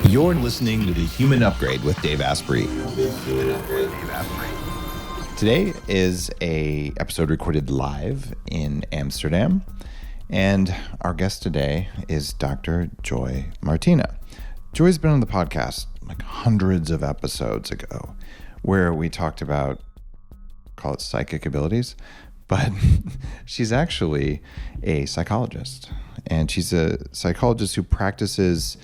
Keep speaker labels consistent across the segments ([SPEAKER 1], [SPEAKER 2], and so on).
[SPEAKER 1] You're listening to The Human Upgrade with Dave Asprey. Today is a episode recorded live in Amsterdam, and our guest today is Dr. Joy Martina. Joy's been on the podcast like hundreds of episodes ago, where we talked about, call it psychic abilities, but she's actually a psychologist, and she's a psychologist who practices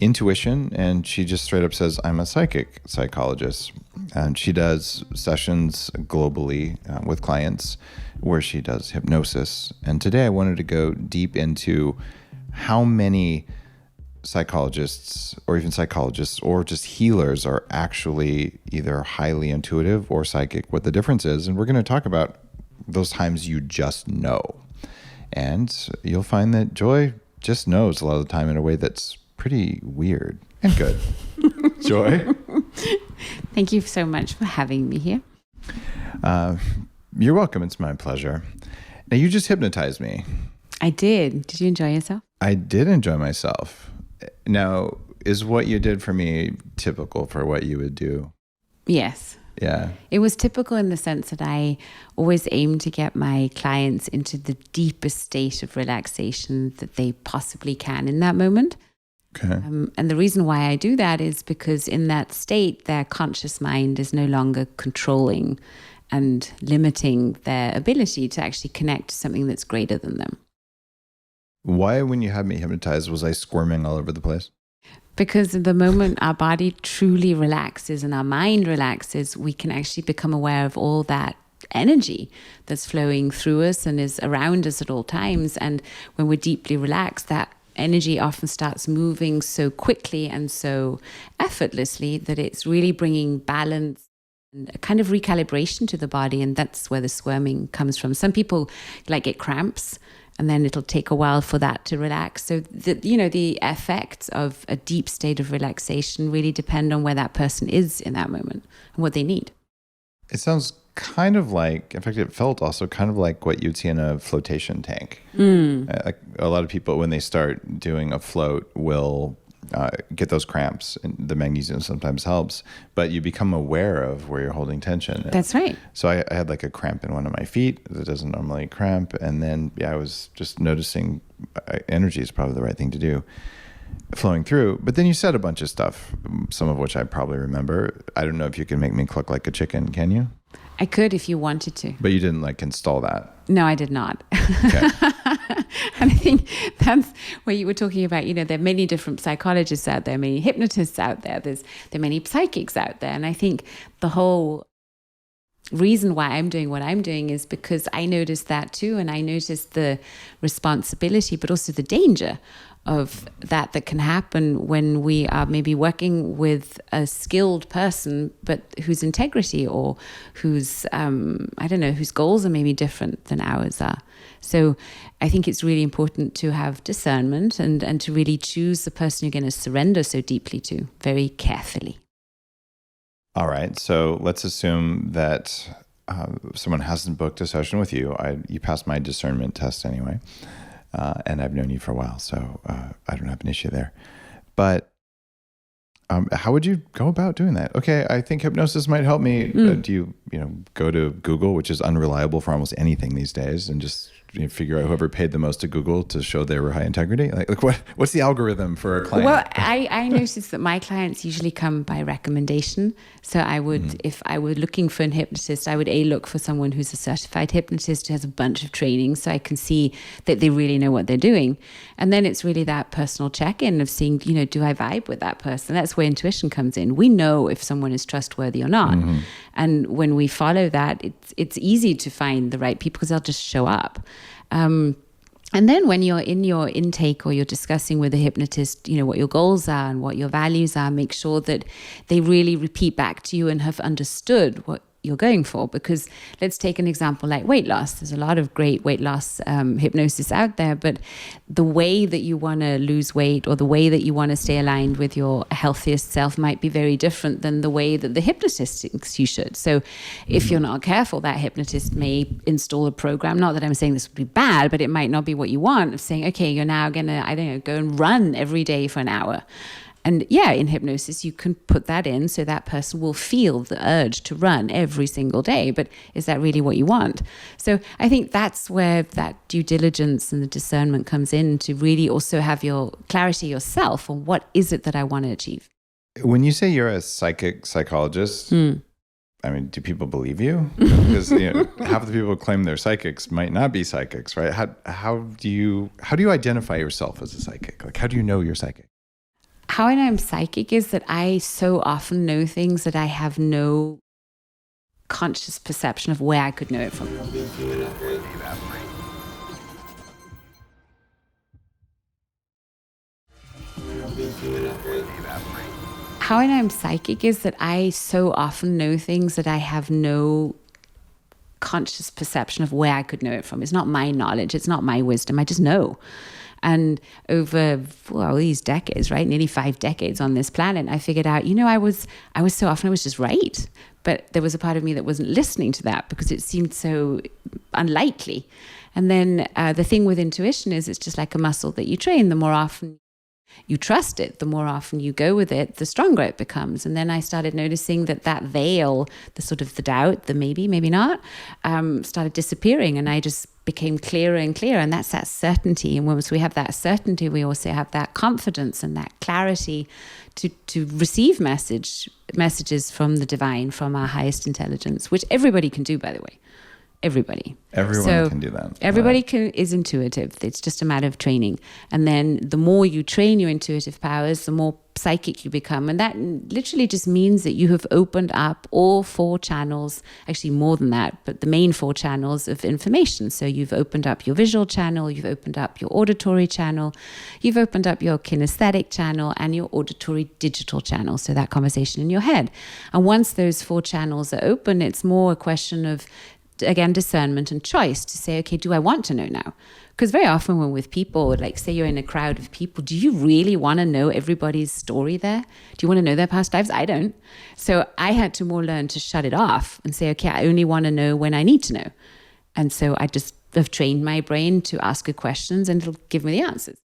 [SPEAKER 1] intuition, and she just straight up says, I'm a psychic psychologist. And she does sessions globally with clients where she does hypnosis. And today I wanted to go deep into how many psychologists or just healers are actually either highly intuitive or psychic, what the difference is. And we're going to talk about those times you just know. And you'll find that Joy just knows a lot of the time in a way that's pretty weird and good. Joy?
[SPEAKER 2] Thank you so much for having me here.
[SPEAKER 1] You're welcome. It's my pleasure. Now, you just hypnotized me.
[SPEAKER 2] I did. Did you enjoy yourself?
[SPEAKER 1] I did enjoy myself. Now, is what you did for me typical for what you would do?
[SPEAKER 2] Yes.
[SPEAKER 1] Yeah.
[SPEAKER 2] It was typical in the sense that I always aim to get my clients into the deepest state of relaxation that they possibly can in that moment.
[SPEAKER 1] Okay.
[SPEAKER 2] And the reason why I do that is because in that state, their conscious mind is no longer controlling and limiting their ability to actually connect to something that's greater than them.
[SPEAKER 1] Why, when you had me hypnotized, was I squirming all over the place?
[SPEAKER 2] Because the moment our body truly relaxes and our mind relaxes, we can actually become aware of all that energy that's flowing through us and is around us at all times. And when we're deeply relaxed, that energy often starts moving so quickly and so effortlessly that it's really bringing balance and a kind of recalibration to the body. And that's where the squirming comes from. Some people get cramps, and then it'll take a while for that to relax. So the effects of a deep state of relaxation really depend on where that person is in that moment and what they need.
[SPEAKER 1] It sounds kind of like, in fact, it felt also kind of like what you'd see in a flotation tank. Like a lot of people, when they start doing a float, will get those cramps, and the magnesium sometimes helps, but you become aware of where you're holding tension.
[SPEAKER 2] That's right.
[SPEAKER 1] So I had like a cramp in one of my feet that doesn't normally cramp, and then I was just noticing energy is probably the right thing to do, flowing through. But then you said a bunch of stuff, some of which I probably remember. I don't know if you can make me cluck like a chicken, can you?
[SPEAKER 2] I could if you wanted to.
[SPEAKER 1] But you didn't install that?
[SPEAKER 2] No, I did not.
[SPEAKER 1] Okay.
[SPEAKER 2] And I think that's where you were talking about, there are many different psychologists out there, many hypnotists out there, there are many psychics out there. And I think the whole reason why I'm doing what I'm doing is because I noticed that too. And I noticed the responsibility, but also the danger of that can happen when we are maybe working with a skilled person, but whose integrity or whose, whose goals are maybe different than ours are. So I think it's really important to have discernment and to really choose the person you're going to surrender so deeply to very carefully.
[SPEAKER 1] All right. So let's assume that someone hasn't booked a session with you. You passed my discernment test anyway. And I've known you for a while, so I don't have an issue there. But how would you go about doing that? Okay, I think hypnosis might help me. Do you go to Google, which is unreliable for almost anything these days, and just figure out whoever paid the most to Google to show they were high integrity? What's the algorithm for a client?
[SPEAKER 2] Well, I noticed that my clients usually come by recommendation. So I would, if I were looking for an hypnotist, I would look for someone who's a certified hypnotist who has a bunch of training, so I can see that they really know what they're doing. And then it's really that personal check-in of seeing, do I vibe with that person? That's where intuition comes in. We know if someone is trustworthy or not. Mm-hmm. And when we follow that, it's easy to find the right people because they'll just show up. And then when you're in your intake or you're discussing with a hypnotist, what your goals are and what your values are, make sure that they really repeat back to you and have understood what you're going for. Because let's take an example like weight loss. There's a lot of great weight loss hypnosis out there, but the way that you want to lose weight or the way that you want to stay aligned with your healthiest self might be very different than the way that the hypnotist thinks you should. So if you're not careful, that hypnotist may install a program, not that I'm saying this would be bad, but it might not be what you want, of saying, okay, you're now going to, I don't know, go and run every day for an hour. And yeah, in hypnosis, you can put that in so that person will feel the urge to run every single day. But is that really what you want? So I think that's where that due diligence and the discernment comes in, to really also have your clarity yourself on what is it that I want to achieve.
[SPEAKER 1] When you say you're a psychologist, I mean, do people believe you? Because half the people who claim they're psychics might not be psychics, right? How do you identify yourself as a psychic? Like, how do you know you're psychic?
[SPEAKER 2] How I know I'm psychic is that I so often know things that I have no conscious perception of where I could know it from. How I know I'm psychic is that I so often know things that I have no conscious perception of where I could know it from. It's not my knowledge. It's not my wisdom. I just know. And over these decades, right, nearly 5 decades on this planet, I figured out, I was so often I was just right. But there was a part of me that wasn't listening to that because it seemed so unlikely. And then the thing with intuition is it's just like a muscle that you train. The more often you trust it, the more often you go with it, the stronger it becomes. And then I started noticing that veil, the sort of the doubt, the maybe not, started disappearing. And I just became clearer and clearer. And that's that certainty. And once we have that certainty, we also have that confidence and that clarity to receive messages from the divine, from our highest intelligence, which everybody can do, by the way. Everybody.
[SPEAKER 1] Everyone can do that.
[SPEAKER 2] Everybody is intuitive. It's just a matter of training. And then the more you train your intuitive powers, the more psychic you become. And that literally just means that you have opened up all 4 channels, actually more than that, but the main 4 channels of information. So you've opened up your visual channel, you've opened up your auditory channel, you've opened up your kinesthetic channel and your auditory digital channel. So that conversation in your head. And once those 4 channels are open, it's more a question of, again, discernment and choice to say, okay, do I want to know now? Because very often when with people, like say you're in a crowd of people, do you really want to know everybody's story there? Do you want to know their past lives? I don't. So I had to more learn to shut it off and say, okay, I only want to know when I need to know. And so I just have trained my brain to ask it questions and it'll give me the answers.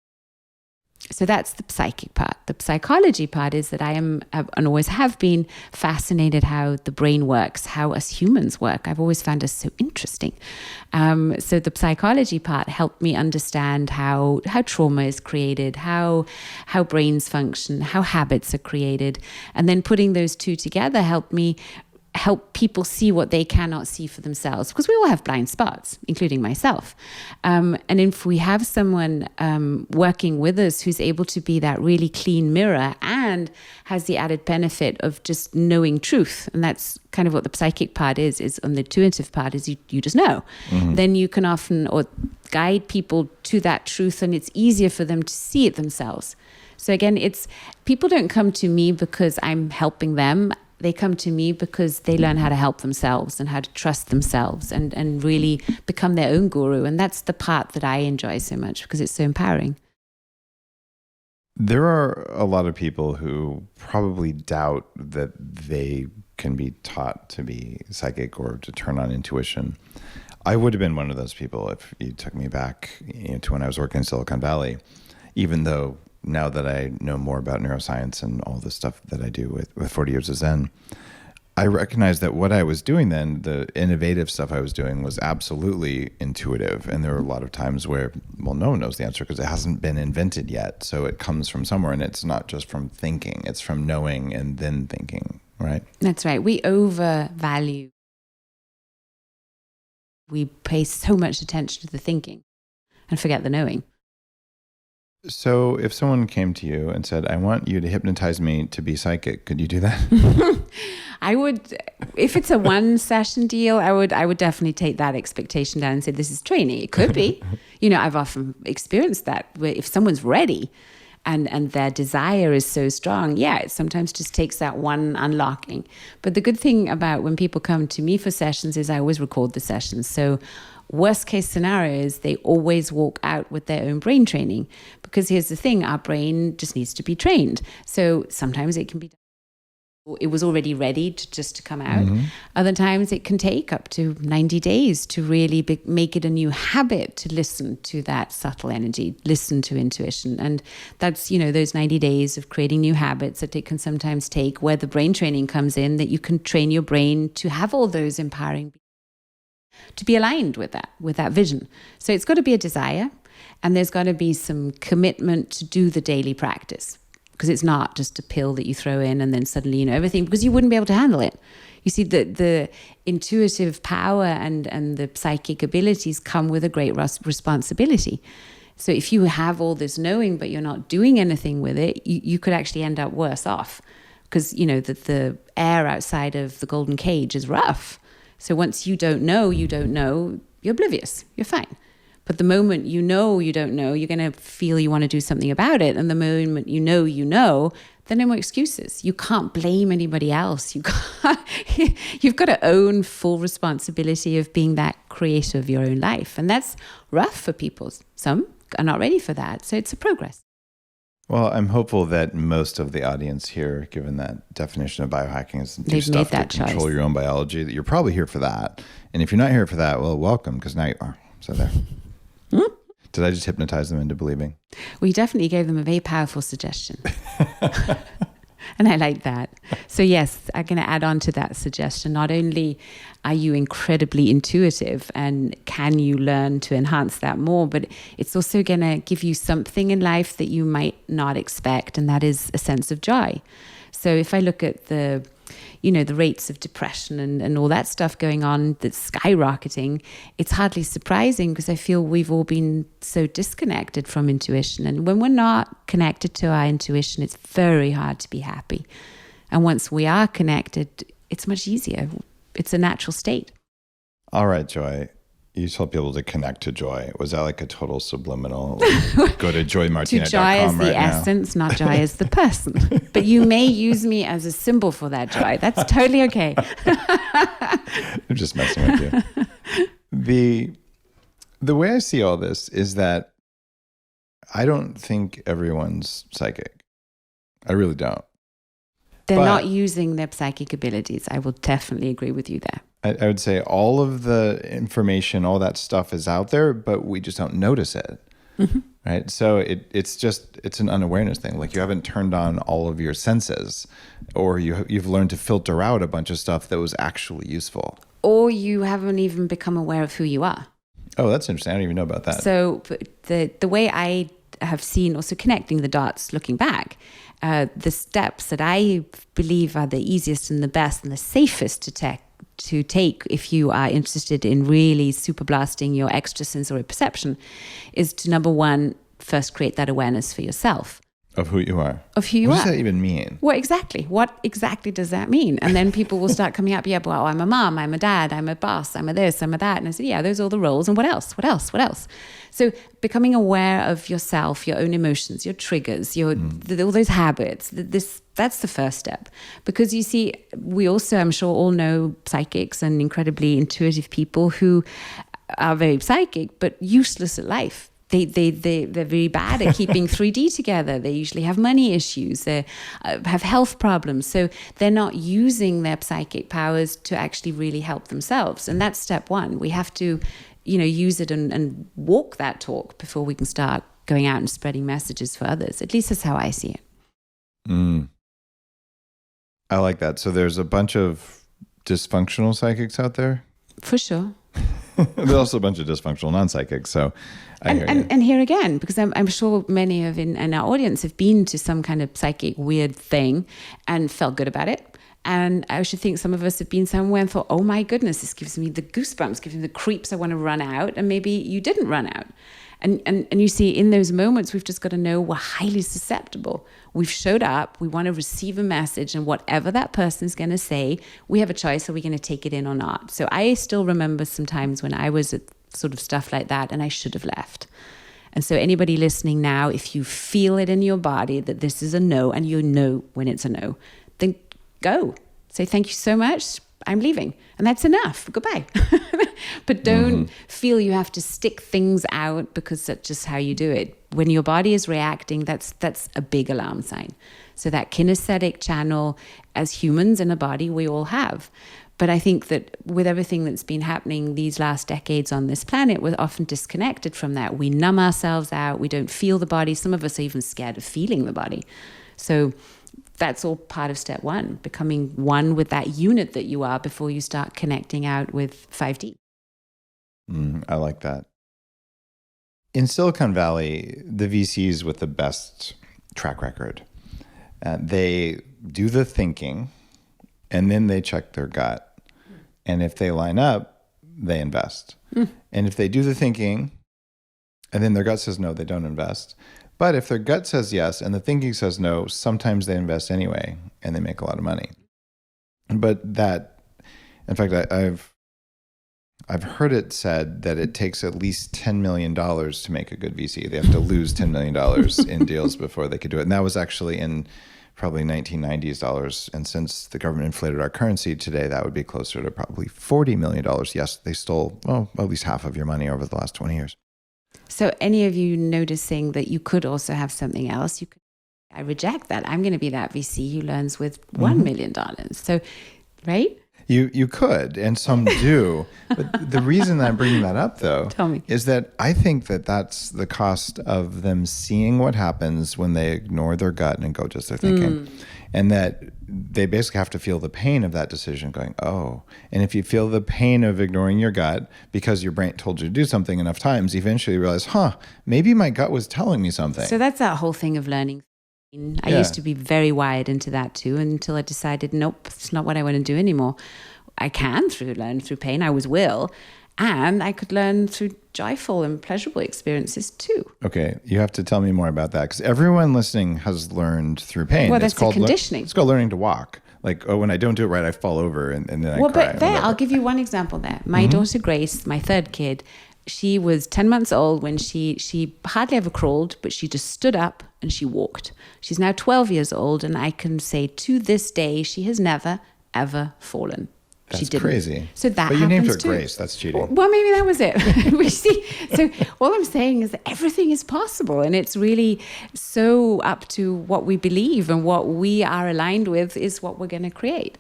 [SPEAKER 2] So that's the psychic part. The psychology part is that I am and always have been fascinated how the brain works, how us humans work. I've always found us so interesting. So the psychology part helped me understand how trauma is created, how brains function, how habits are created. And then putting those 2 together helped people see what they cannot see for themselves, because we all have blind spots, including myself. And if we have someone working with us who's able to be that really clean mirror and has the added benefit of just knowing truth, and that's kind of what the psychic part is on the intuitive part is you just know, then you can often guide people to that truth, and it's easier for them to see it themselves. So again, people don't come to me because I'm helping them. They come to me because they learn how to help themselves and how to trust themselves and really become their own guru. And that's the part that I enjoy so much because it's so empowering.
[SPEAKER 1] There are a lot of people who probably doubt that they can be taught to be psychic or to turn on intuition. I would have been one of those people if you took me back to when I was working in Silicon Valley, even though now that I know more about neuroscience and all the stuff that I do with 40 years of Zen, I recognized that what I was doing then, the innovative stuff I was doing, was absolutely intuitive. And there are a lot of times where, no one knows the answer because it hasn't been invented yet. So it comes from somewhere, and it's not just from thinking, it's from knowing and then thinking, right?
[SPEAKER 2] That's right. We overvalue. We pay so much attention to the thinking and forget the knowing.
[SPEAKER 1] So if someone came to you and said, I want you to hypnotize me to be psychic, could you do that?
[SPEAKER 2] I would, if it's a 1 session deal, I would definitely take that expectation down and say, this is training. It could be. I've often experienced that where if someone's ready and their desire is so strong, it sometimes just takes that one unlocking. But the good thing about when people come to me for sessions is I always record the sessions. So worst case scenario is they always walk out with their own brain training, because here's the thing, our brain just needs to be trained. So sometimes it can be done it was already ready to come out. Other times it can take up to 90 days to really make it a new habit to listen to that subtle energy, listen to intuition. And that's, those 90 days of creating new habits that it can sometimes take, where the brain training comes in, that you can train your brain to have all those empowering, to be aligned with that vision. So it's got to be a desire, and there's got to be some commitment to do the daily practice. Because it's not just a pill that you throw in and then suddenly you know everything, because you wouldn't be able to handle it. You see, the intuitive power and the psychic abilities come with a great responsibility. So if you have all this knowing, but you're not doing anything with it, you could actually end up worse off. Because, the air outside of the golden cage is rough. So once you don't know, you're oblivious, you're fine. But the moment you know you don't know, you're going to feel you want to do something about it. And the moment you know, then no more excuses. You can't blame anybody else. You've got to own full responsibility of being that creator of your own life. And that's rough for people. Some are not ready for that. So it's a progress.
[SPEAKER 1] Well, I'm hopeful that most of the audience here, given that definition of biohacking is do stuff to control your own biology, that you're probably here for that. And if you're not here for that, well, welcome, because now you are. So there. Did I just hypnotize them into believing?
[SPEAKER 2] We definitely gave them a very powerful suggestion. And I like that. So yes, I'm going to add on to that suggestion. Not only are you incredibly intuitive and can you learn to enhance that more, but it's also going to give you something in life that you might not expect, and that is a sense of joy. So if I look at the rates of depression and all that stuff going on that's skyrocketing, it's hardly surprising, because I feel we've all been so disconnected from intuition. And when we're not connected to our intuition, it's very hard to be happy. And once we are connected, it's much easier. It's a natural state.
[SPEAKER 1] All right, Joy. You told people to connect to joy. Was that like a total subliminal? Go to joymartina.com
[SPEAKER 2] to joy as the essence, not joy as the person. But you may use me as a symbol for that joy. That's totally okay.
[SPEAKER 1] I'm just messing with you. The way I see all this is that I don't think everyone's psychic. I really don't.
[SPEAKER 2] They're not using their psychic abilities. I will definitely agree with you there.
[SPEAKER 1] I would say all of the information, all that stuff is out there, but we just don't notice it. Right? So it's an unawareness thing. Like you haven't turned on all of your senses, or you've learned to filter out a bunch of stuff that was actually useful.
[SPEAKER 2] Or you haven't even become aware of who you are.
[SPEAKER 1] Oh, that's interesting. I don't even know about that.
[SPEAKER 2] So the way I have seen, also connecting the dots, looking back, the steps that I believe are the easiest and the best and the safest to take if you are interested in really super blasting your extrasensory perception is to, number one, first create that awareness for yourself.
[SPEAKER 1] Of who you are.
[SPEAKER 2] Of who you are.
[SPEAKER 1] What does that even mean?
[SPEAKER 2] What exactly does that mean? And then people will start coming up, yeah, well, I'm a mom, I'm a dad, I'm a boss, I'm a this, I'm a that. And I said, yeah, those are all the roles. And what else? So becoming aware of yourself, your own emotions, your triggers, all those habits, that's the first step. Because you see, we also, I'm sure, all know psychics and incredibly intuitive people who are very psychic, but useless at life. They're very bad at keeping 3D together. They usually have money issues. They have health problems. So they're not using their psychic powers to actually really help themselves. And that's step one. We have to, use it and walk that talk before we can start going out and spreading messages for others. At least that's how I see it.
[SPEAKER 1] I like that. So there's a bunch of dysfunctional psychics out there?
[SPEAKER 2] For sure.
[SPEAKER 1] There's also a bunch of dysfunctional non-psychics. So
[SPEAKER 2] and here again, because I'm sure many in our audience have been to some kind of psychic weird thing and felt good about it. And I should think some of us have been somewhere and thought, oh my goodness, this gives me the goosebumps, gives me the creeps, I want to run out. And maybe you didn't run out. And you see, in those moments, we've just got to know we're highly susceptible. We've showed up, we want to receive a message, and whatever that person's going to say, we have a choice, are we going to take it in or not? So I still remember some times when I was at sort of stuff like that, and I should have left. And so anybody listening now, if you feel it in your body that this is a no, and you know when it's a no, then go. Say, thank you so much. I'm leaving. And that's enough. Goodbye. But don't feel you have to stick things out because that's just how you do it. When your body is reacting, that's a big alarm sign. So that kinesthetic channel, as humans in a body, we all have. But I think that with everything that's been happening these last decades on this planet, we're often disconnected from that. We numb ourselves out. We don't feel the body. Some of us are even scared of feeling the body. So that's all part of step one, becoming one with that unit that you are before you start connecting out with 5D.
[SPEAKER 1] I like that. In Silicon Valley, the VCs with the best track record, they do the thinking and then they check their gut. And if they line up, they invest. And if they do the thinking and then their gut says no, they don't invest. But if their gut says yes and the thinking says no, sometimes they invest anyway and they make a lot of money. But that, in fact, I've heard it said that it takes at least $10 million to make a good VC. They have to lose $10 million in deals before they could do it. And that was actually in probably 1990s dollars. And since the government inflated our currency today, that would be closer to probably $40 million. Yes, they stole, at least half of your money over the last 20 years.
[SPEAKER 2] So any of you noticing that you could also have something else, I reject that. I'm going to be that VC who learns with $1 million. So, right?
[SPEAKER 1] You could, and some do. But the reason I'm bringing that up, though, is that I think that that's the cost of them seeing what happens when they ignore their gut and go just their thinking. And that they basically have to feel the pain of that decision going, oh. And if you feel the pain of ignoring your gut because your brain told you to do something enough times, eventually you realize, maybe my gut was telling me something.
[SPEAKER 2] So that's that whole thing of learning. I used to be very wired into that too until I decided, nope, it's not what I want to do anymore. I can learn through pain. I always will. And I could learn through joyful and pleasurable experiences too.
[SPEAKER 1] Okay, you have to tell me more about that because everyone listening has learned through pain.
[SPEAKER 2] Well, that's called conditioning.
[SPEAKER 1] It's called learning to walk. Like, when I don't do it right, I fall over and then I cry.
[SPEAKER 2] But I'll give you one example there. My daughter Grace, my third kid, she was 10 months old when she hardly ever crawled, but she just stood up and she walked. She's now 12 years old, and I can say to this day, she has never, ever fallen.
[SPEAKER 1] That's
[SPEAKER 2] she didn't.
[SPEAKER 1] Crazy.
[SPEAKER 2] So that
[SPEAKER 1] but you named her
[SPEAKER 2] too.
[SPEAKER 1] Grace. That's cheating.
[SPEAKER 2] Well, maybe that was it. We see. So all I'm saying is that everything is possible, and it's really so up to what we believe and what we are aligned with is what we're going to create.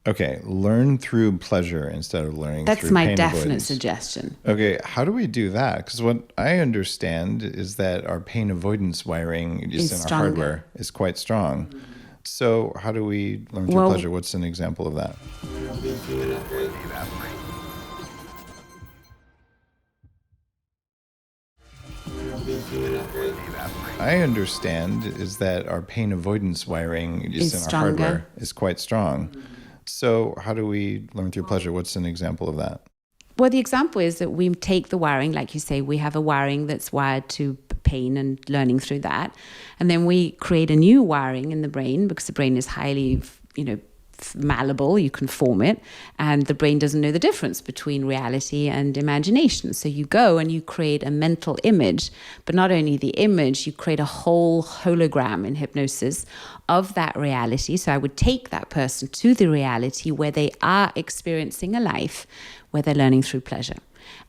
[SPEAKER 1] Okay, learn through pleasure instead of learning
[SPEAKER 2] That's
[SPEAKER 1] through
[SPEAKER 2] my
[SPEAKER 1] pain
[SPEAKER 2] definite
[SPEAKER 1] avoidance.
[SPEAKER 2] Suggestion.
[SPEAKER 1] Okay, how do we do that? Because what I understand is that our pain avoidance wiring just in our hardware is quite strong. So how do we learn through pleasure? What's an example of that? I understand is that our pain avoidance wiring just in our hardware is quite strong. So how do we learn through pleasure? What's an example of that?
[SPEAKER 2] Well, the example is that we take the wiring, like you say, we have a wiring that's wired to pain and learning through that. And then we create a new wiring in the brain because the brain is highly, malleable. You can form it. And the brain doesn't know the difference between reality and imagination. So you go and you create a mental image, but not only the image, you create a whole hologram in hypnosis of that reality. So I would take that person to the reality where they are experiencing a life where they're learning through pleasure.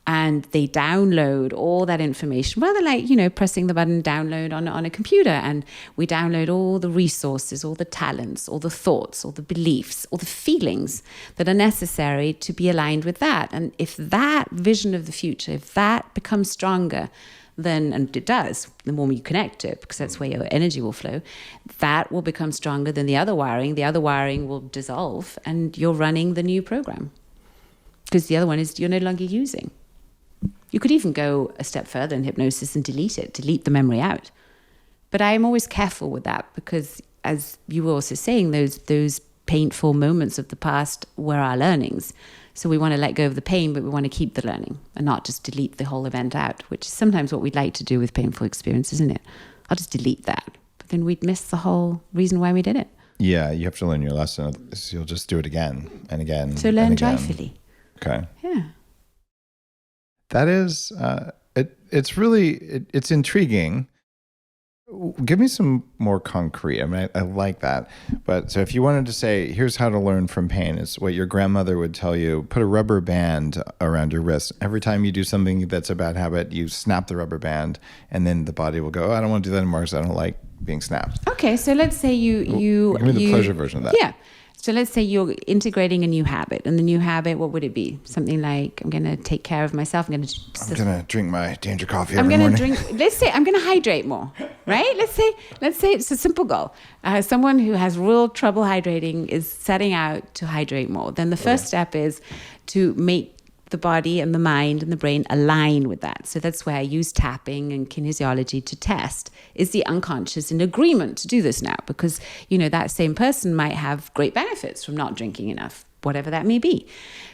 [SPEAKER 2] And they download all that information, rather like, pressing the button download on a computer. And we download all the resources, all the talents, all the thoughts, all the beliefs, all the feelings that are necessary to be aligned with that. And if that vision of the future, if that becomes stronger, then, and it does, the more you connect to it, because that's where your energy will flow, that will become stronger than the other wiring. The other wiring will dissolve and you're running the new program. Because the other one is you're no longer using. You could even go a step further in hypnosis and delete the memory out. But I am always careful with that because, as you were also saying, those painful moments of the past were our learnings. So we want to let go of the pain, but we want to keep the learning and not just delete the whole event out, which is sometimes what we'd like to do with painful experience, isn't it? I'll just delete that. But then we'd miss the whole reason why we did it. Yeah,
[SPEAKER 1] you have to learn your lesson. So you'll just do it again and again.
[SPEAKER 2] So learn joyfully.
[SPEAKER 1] Okay.
[SPEAKER 2] Yeah.
[SPEAKER 1] That is, it's really, it's intriguing. Give me some more concrete. I mean, I like that. But so if you wanted to say, here's how to learn from pain, it's what your grandmother would tell you. Put a rubber band around your wrist. Every time you do something that's a bad habit, you snap the rubber band, and then the body will go, oh, I don't want to do that anymore because I don't like being snapped.
[SPEAKER 2] Okay, so let's say you
[SPEAKER 1] give me the pleasure version of that.
[SPEAKER 2] Yeah. So let's say you're integrating a new habit, and the new habit, what would it be? Something like, I'm going to take care of myself. I'm going to
[SPEAKER 1] drink my danger coffee every morning.
[SPEAKER 2] Let's say I'm going to hydrate more, right? Let's say it's a simple goal. Someone who has real trouble hydrating is setting out to hydrate more. Then the first step is to make the body and the mind and the brain align with that. So that's where I use tapping and kinesiology to test, is the unconscious in agreement to do this now? Because, that same person might have great benefits from not drinking enough, whatever that may be.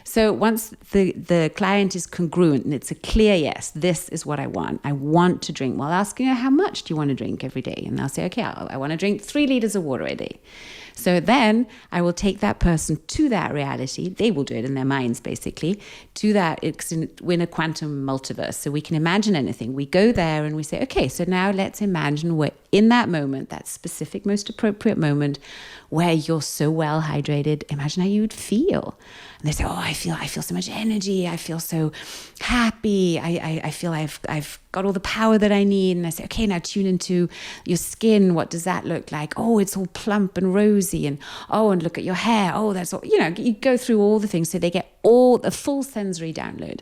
[SPEAKER 2] So once the client is congruent and it's a clear yes, this is what I want to drink. Well, asking her, how much do you want to drink every day? And they'll say, okay, I want to drink 3 liters of water a day. So then I will take that person to that reality. They will do it in their minds, basically, to that. We're in a quantum multiverse, so we can imagine anything. We go there and we say, okay, so now let's imagine we're in that moment, that specific, most appropriate moment where you're so well hydrated. Imagine how you would feel. And they say, oh, I feel so much energy. I feel so happy. I feel I've got all the power that I need. And I say, okay, now tune into your skin. What does that look like? Oh, it's all plump and rosy. And look at your hair. Oh, that's all, you go through all the things. So they get all the full sensory download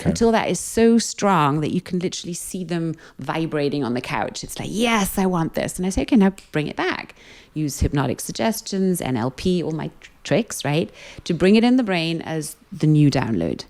[SPEAKER 2] until that is so strong that you can literally see them vibrating on the couch. It's like, yes, I want this. And I say, okay, now bring it back. Use hypnotic suggestions, NLP, all my tricks, right? To bring it in the brain as the new download.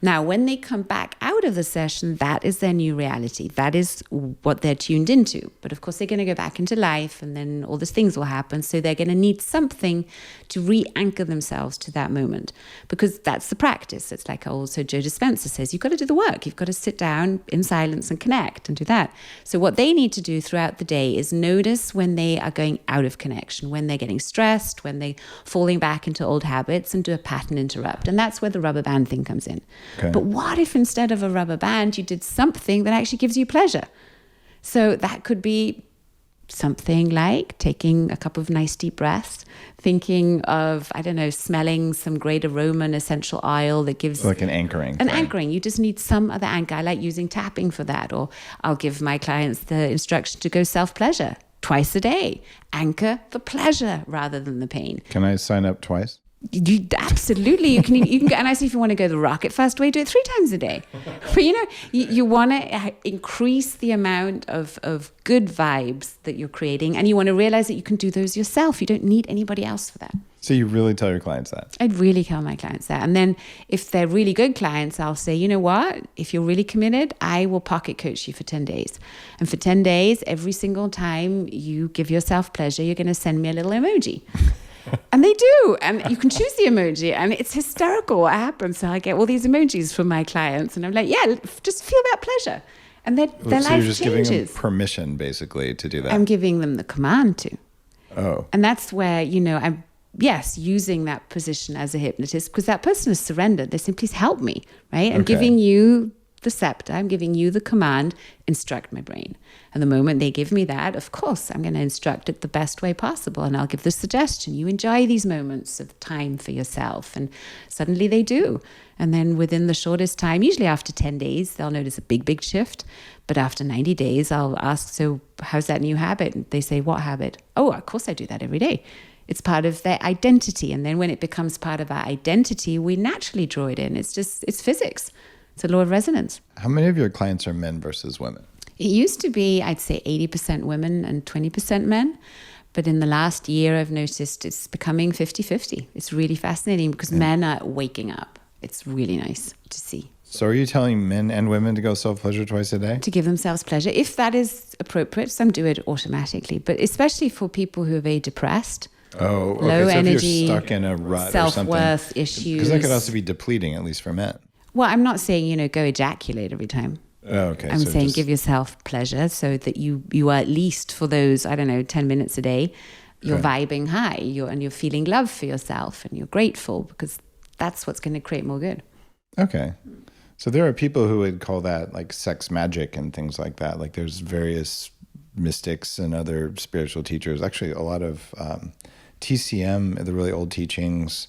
[SPEAKER 2] Now, when they come back out of the session, that is their new reality. That is what they're tuned into. But of course, they're going to go back into life and then all these things will happen. So they're going to need something to re-anchor themselves to that moment, because that's the practice. It's like also Joe Dispenza says, you've got to do the work. You've got to sit down in silence and connect and do that. So what they need to do throughout the day is notice when they are going out of connection, when they're getting stressed, when they're falling back into old habits, and do a pattern interrupt. And that's where the rubber band thing comes in. Okay. But what if instead of a rubber band, you did something that actually gives you pleasure? So that could be something like taking a couple of nice deep breaths, thinking of, smelling some great aroma and essential oil that gives...
[SPEAKER 1] Like an anchoring.
[SPEAKER 2] Anchoring. You just need some other anchor. I like using tapping for that. Or I'll give my clients the instruction to go self-pleasure twice a day. Anchor the pleasure rather than the pain.
[SPEAKER 1] Can I sign up twice?
[SPEAKER 2] You absolutely you can go, and I say if you want to go the rocket fast way, do it 3 times a day. But you want to increase the amount of good vibes that you're creating, and you want to realize that you can do those yourself. You don't need anybody else for that.
[SPEAKER 1] So you really tell your clients that?
[SPEAKER 2] I'd really tell my clients that. And then if they're really good clients, I'll say, you know what? If you're really committed, I will pocket coach you for 10 days. And for 10 days, every single time you give yourself pleasure, you're going to send me a little emoji. And they do. And you can choose the emoji. And it's hysterical what happens. So I get all these emojis from my clients. And I'm like, yeah, just feel that pleasure. And their life changes. So you're just giving them
[SPEAKER 1] permission, basically, to do that.
[SPEAKER 2] I'm giving them the command to.
[SPEAKER 1] Oh.
[SPEAKER 2] And that's where, I'm, using that position as a hypnotist, because that person has surrendered. They simply help me, right? I'm giving you the scepter. I'm giving you the command, instruct my brain. And the moment they give me that, of course, I'm going to instruct it the best way possible. And I'll give the suggestion, you enjoy these moments of time for yourself. And suddenly they do. And then within the shortest time, usually after 10 days, they'll notice a big, big shift. But after 90 days, I'll ask, so how's that new habit? And they say, what habit? Oh, of course I do that every day. It's part of their identity. And then when it becomes part of our identity, we naturally draw it in. It's physics. It's a law of resonance.
[SPEAKER 1] How many of your clients are men versus women?
[SPEAKER 2] It used to be, I'd say 80% women and 20% men. But in the last year, I've noticed it's becoming 50-50. It's really fascinating because men are waking up. It's really nice to see.
[SPEAKER 1] So are you telling men and women to go self-pleasure twice a day?
[SPEAKER 2] To give themselves pleasure, if that is appropriate. Some do it automatically. But especially for people who are very depressed,
[SPEAKER 1] low
[SPEAKER 2] energy,
[SPEAKER 1] if you're stuck in a rut
[SPEAKER 2] self-worth
[SPEAKER 1] or something,
[SPEAKER 2] issues.
[SPEAKER 1] Because that could also be depleting, at least for men.
[SPEAKER 2] Well, I'm not saying, go ejaculate every time.
[SPEAKER 1] Oh, okay.
[SPEAKER 2] I'm saying give yourself pleasure so that you are at least for those, 10 minutes a day, you're vibing high, and you're feeling love for yourself and you're grateful, because that's what's going to create more good.
[SPEAKER 1] Okay. So there are people who would call that like sex magic and things like that. Like there's various mystics and other spiritual teachers, actually a lot of TCM, the really old teachings,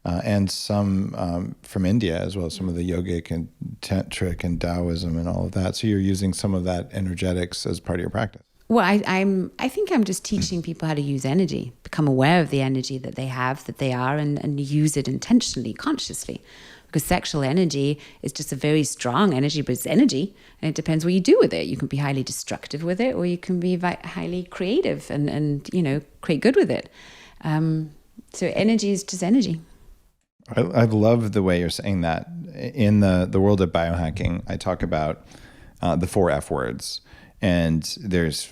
[SPEAKER 1] and some from India as well, some of the yogic and tantric and Taoism and all of that. So you're using some of that energetics as part of your practice.
[SPEAKER 2] Well, I think I'm just teaching people how to use energy, become aware of the energy that they have, that they are, and use it intentionally, consciously. Because sexual energy is just a very strong energy, but it's energy, and it depends what you do with it. You can be highly destructive with it, or you can be highly creative and create good with it. So energy is just energy.
[SPEAKER 1] I love the way you're saying that. In the world of biohacking, I talk about the 4 F words. And this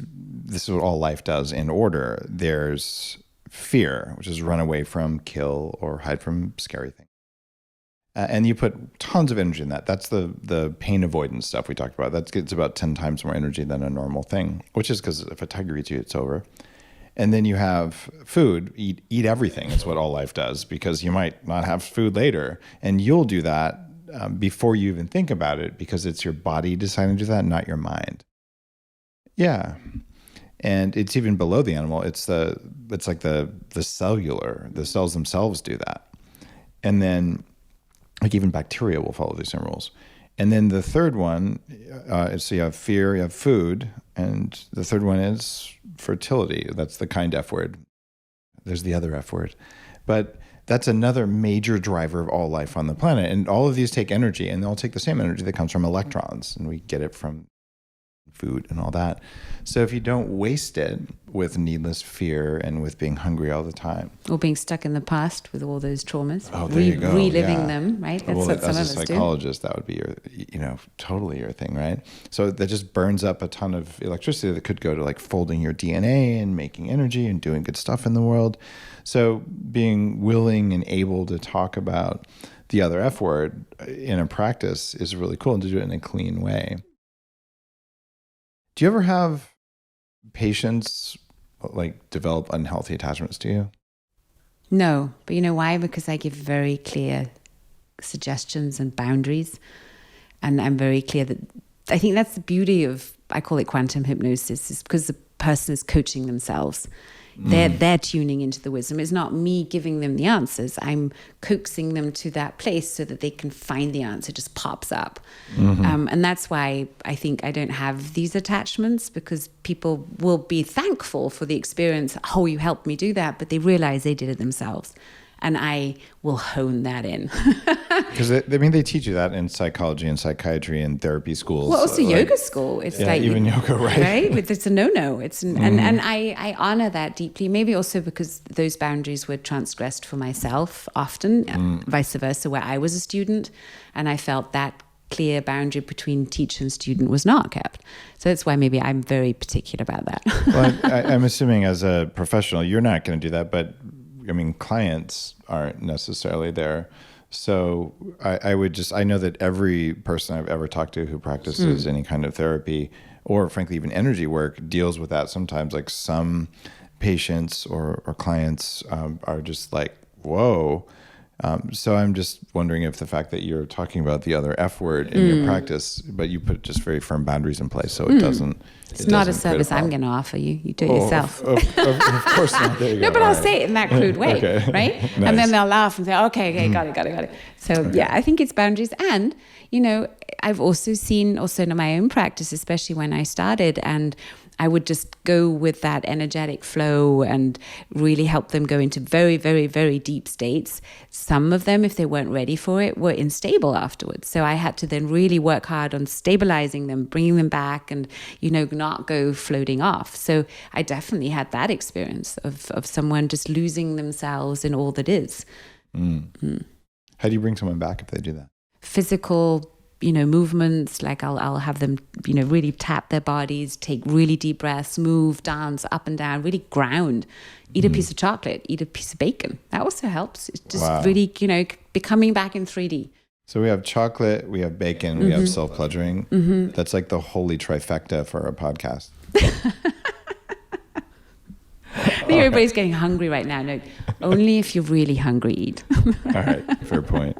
[SPEAKER 1] is what all life does in order. There's fear, which is run away from, kill, or hide from scary things. And you put tons of energy in that. That's the pain avoidance stuff we talked about. It's about 10 times more energy than a normal thing, which is because if a tiger eats you, it's over. And then you have food, eat everything. It's what all life does, because you might not have food later. And you'll do that before you even think about it, because it's your body deciding to do that, not your mind. Yeah. And it's even below the animal. It's like the cellular, the cells themselves do that. And then like even bacteria will follow these same rules. And then the third one is, so you have fear, you have food, and the third one is fertility. That's the kind F word. There's the other F word. But that's another major driver of all life on the planet. And all of these take energy, and they all take the same energy that comes from electrons. And we get it from food and all that. So if you don't waste it with needless fear and with being hungry all the time,
[SPEAKER 2] or being stuck in the past with all those traumas,
[SPEAKER 1] there you go.
[SPEAKER 2] Reliving them, right? That's what some of us do.
[SPEAKER 1] As a psychologist, that would be totally your thing, right? So that just burns up a ton of electricity that could go to like folding your DNA and making energy and doing good stuff in the world. So being willing and able to talk about the other F word in a practice is really cool, and to do it in a clean way. Do you ever have patients like develop unhealthy attachments to you?
[SPEAKER 2] No, but you know why? Because I give very clear suggestions and boundaries, and I'm very clear that I think that's the beauty of, I call it quantum hypnosis, is because the person is coaching themselves. They're tuning into the wisdom. It's not me giving them the answers. I'm coaxing them to that place so that they can find the answer, just pops up. And that's why I think I don't have these attachments, because people will be thankful for the experience. Oh, you helped me do that, but they realize they did it themselves. And I will hone that in.
[SPEAKER 1] Because they teach you that in psychology and psychiatry and therapy schools.
[SPEAKER 2] Well, also yoga school. It's like
[SPEAKER 1] even yoga, right?
[SPEAKER 2] Right? It's a no-no. And I honor that deeply. Maybe also because those boundaries were transgressed for myself often, vice versa, where I was a student, and I felt that clear boundary between teacher and student was not kept. So that's why maybe I'm very particular about that.
[SPEAKER 1] Well, I'm assuming as a professional, you're not going to do that, but I mean, clients aren't necessarily there. So I know that every person I've ever talked to who practices any kind of therapy, or frankly, even energy work, deals with that sometimes. Like some patients or clients are just like, whoa. So I'm just wondering if the fact that you're talking about the other F word in your practice, but you put just very firm boundaries in place, so it doesn't.
[SPEAKER 2] It's not a service I'm going to offer you. You do it yourself.
[SPEAKER 1] Of course not. There you go.
[SPEAKER 2] No, but I'll say it in that crude way, right? Nice. And then they'll laugh and say, okay, got it. So yeah, I think it's boundaries. And, I've also seen in my own practice, especially when I started, and I would just go with that energetic flow and really help them go into very, very, very deep states. Some of them, if they weren't ready for it, were unstable afterwards. So I had to then really work hard on stabilizing them, bringing them back, and, not go floating off. So I definitely had that experience of someone just losing themselves in all that is.
[SPEAKER 1] How do you bring someone back if they do that?
[SPEAKER 2] Physical movements, like I'll have them, really tap their bodies, take really deep breaths, move, dance up and down, really ground, eat a piece of chocolate, eat a piece of bacon. That also helps. It's just really, becoming back in 3D.
[SPEAKER 1] So we have chocolate, we have bacon, we have self-pleasuring. That's like the holy trifecta for a podcast.
[SPEAKER 2] I think everybody's getting hungry right now. No, only if you're really hungry, eat.
[SPEAKER 1] All right, fair point.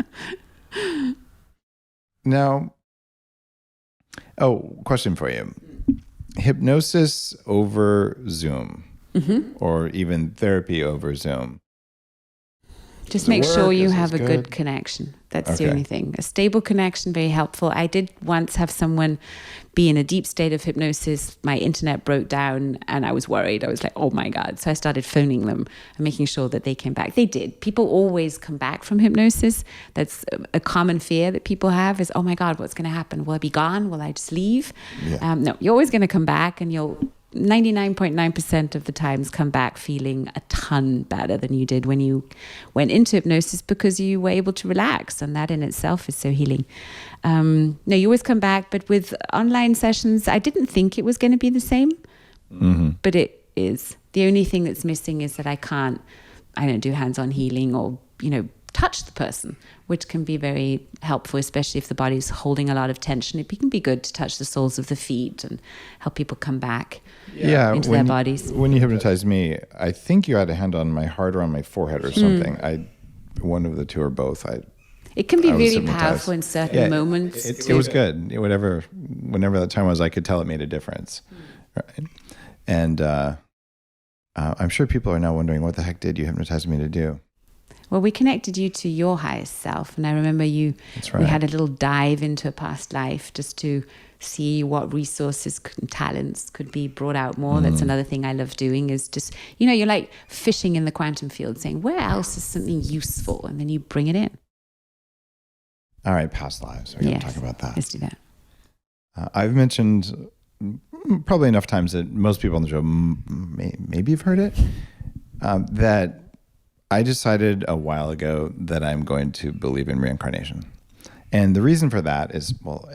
[SPEAKER 1] Now, question for you. hypnosis over Zoom, or even therapy over Zoom.
[SPEAKER 2] Just make sure you have a good connection. That's the only thing. A stable connection, very helpful. I did once have someone be in a deep state of hypnosis. My internet broke down and I was worried. I was like, oh my God. So I started phoning them and making sure that they came back. They did. People always come back from hypnosis. That's a common fear that people have is, oh my God, what's going to happen? Will I be gone? Will I just leave?
[SPEAKER 1] Yeah.
[SPEAKER 2] No, you're always going to come back, and you'll 99.9% of the times come back feeling a ton better than you did when you went into hypnosis, because you were able to relax, and that in itself is so healing. No, you always come back, but with online sessions, I didn't think it was going to be the same, but it is. The only thing that's missing is that I don't do hands-on healing or, touch the person, which can be very helpful, especially if the body's holding a lot of tension. It can be good to touch the soles of the feet and help people come back into their bodies.
[SPEAKER 1] When you hypnotized me, I think you had a hand on my heart or on my forehead or something. One of the two or both.
[SPEAKER 2] It can be really powerful in certain moments.
[SPEAKER 1] It was good. Whenever that time was, I could tell it made a difference. Right? And I'm sure people are now wondering, what the heck did you hypnotize me to do?
[SPEAKER 2] Well, we connected you to your highest self. And I remember we had a little dive into a past life just to see what resources and talents could be brought out more. That's another thing I love doing, is just, you're like fishing in the quantum field, saying, where else is something useful? And then you bring it in.
[SPEAKER 1] All right, past lives. We're going to talk about that.
[SPEAKER 2] Let's do that.
[SPEAKER 1] I've mentioned probably enough times that most people on the show, maybe you've heard it, that I decided a while ago that I'm going to believe in reincarnation. And the reason for that is, well,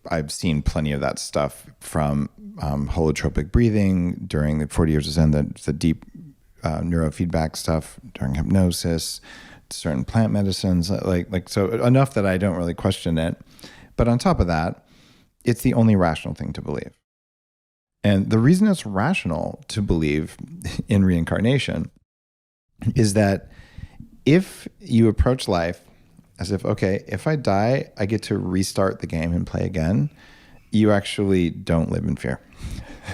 [SPEAKER 1] I've seen plenty of that stuff from holotropic breathing during the 40 years of Zen, the deep neurofeedback stuff during hypnosis, certain plant medicines, so enough that I don't really question it. But on top of that, it's the only rational thing to believe. And the reason it's rational to believe in reincarnation is that if you approach life as if, okay, if I die, I get to restart the game and play again, you actually don't live in fear.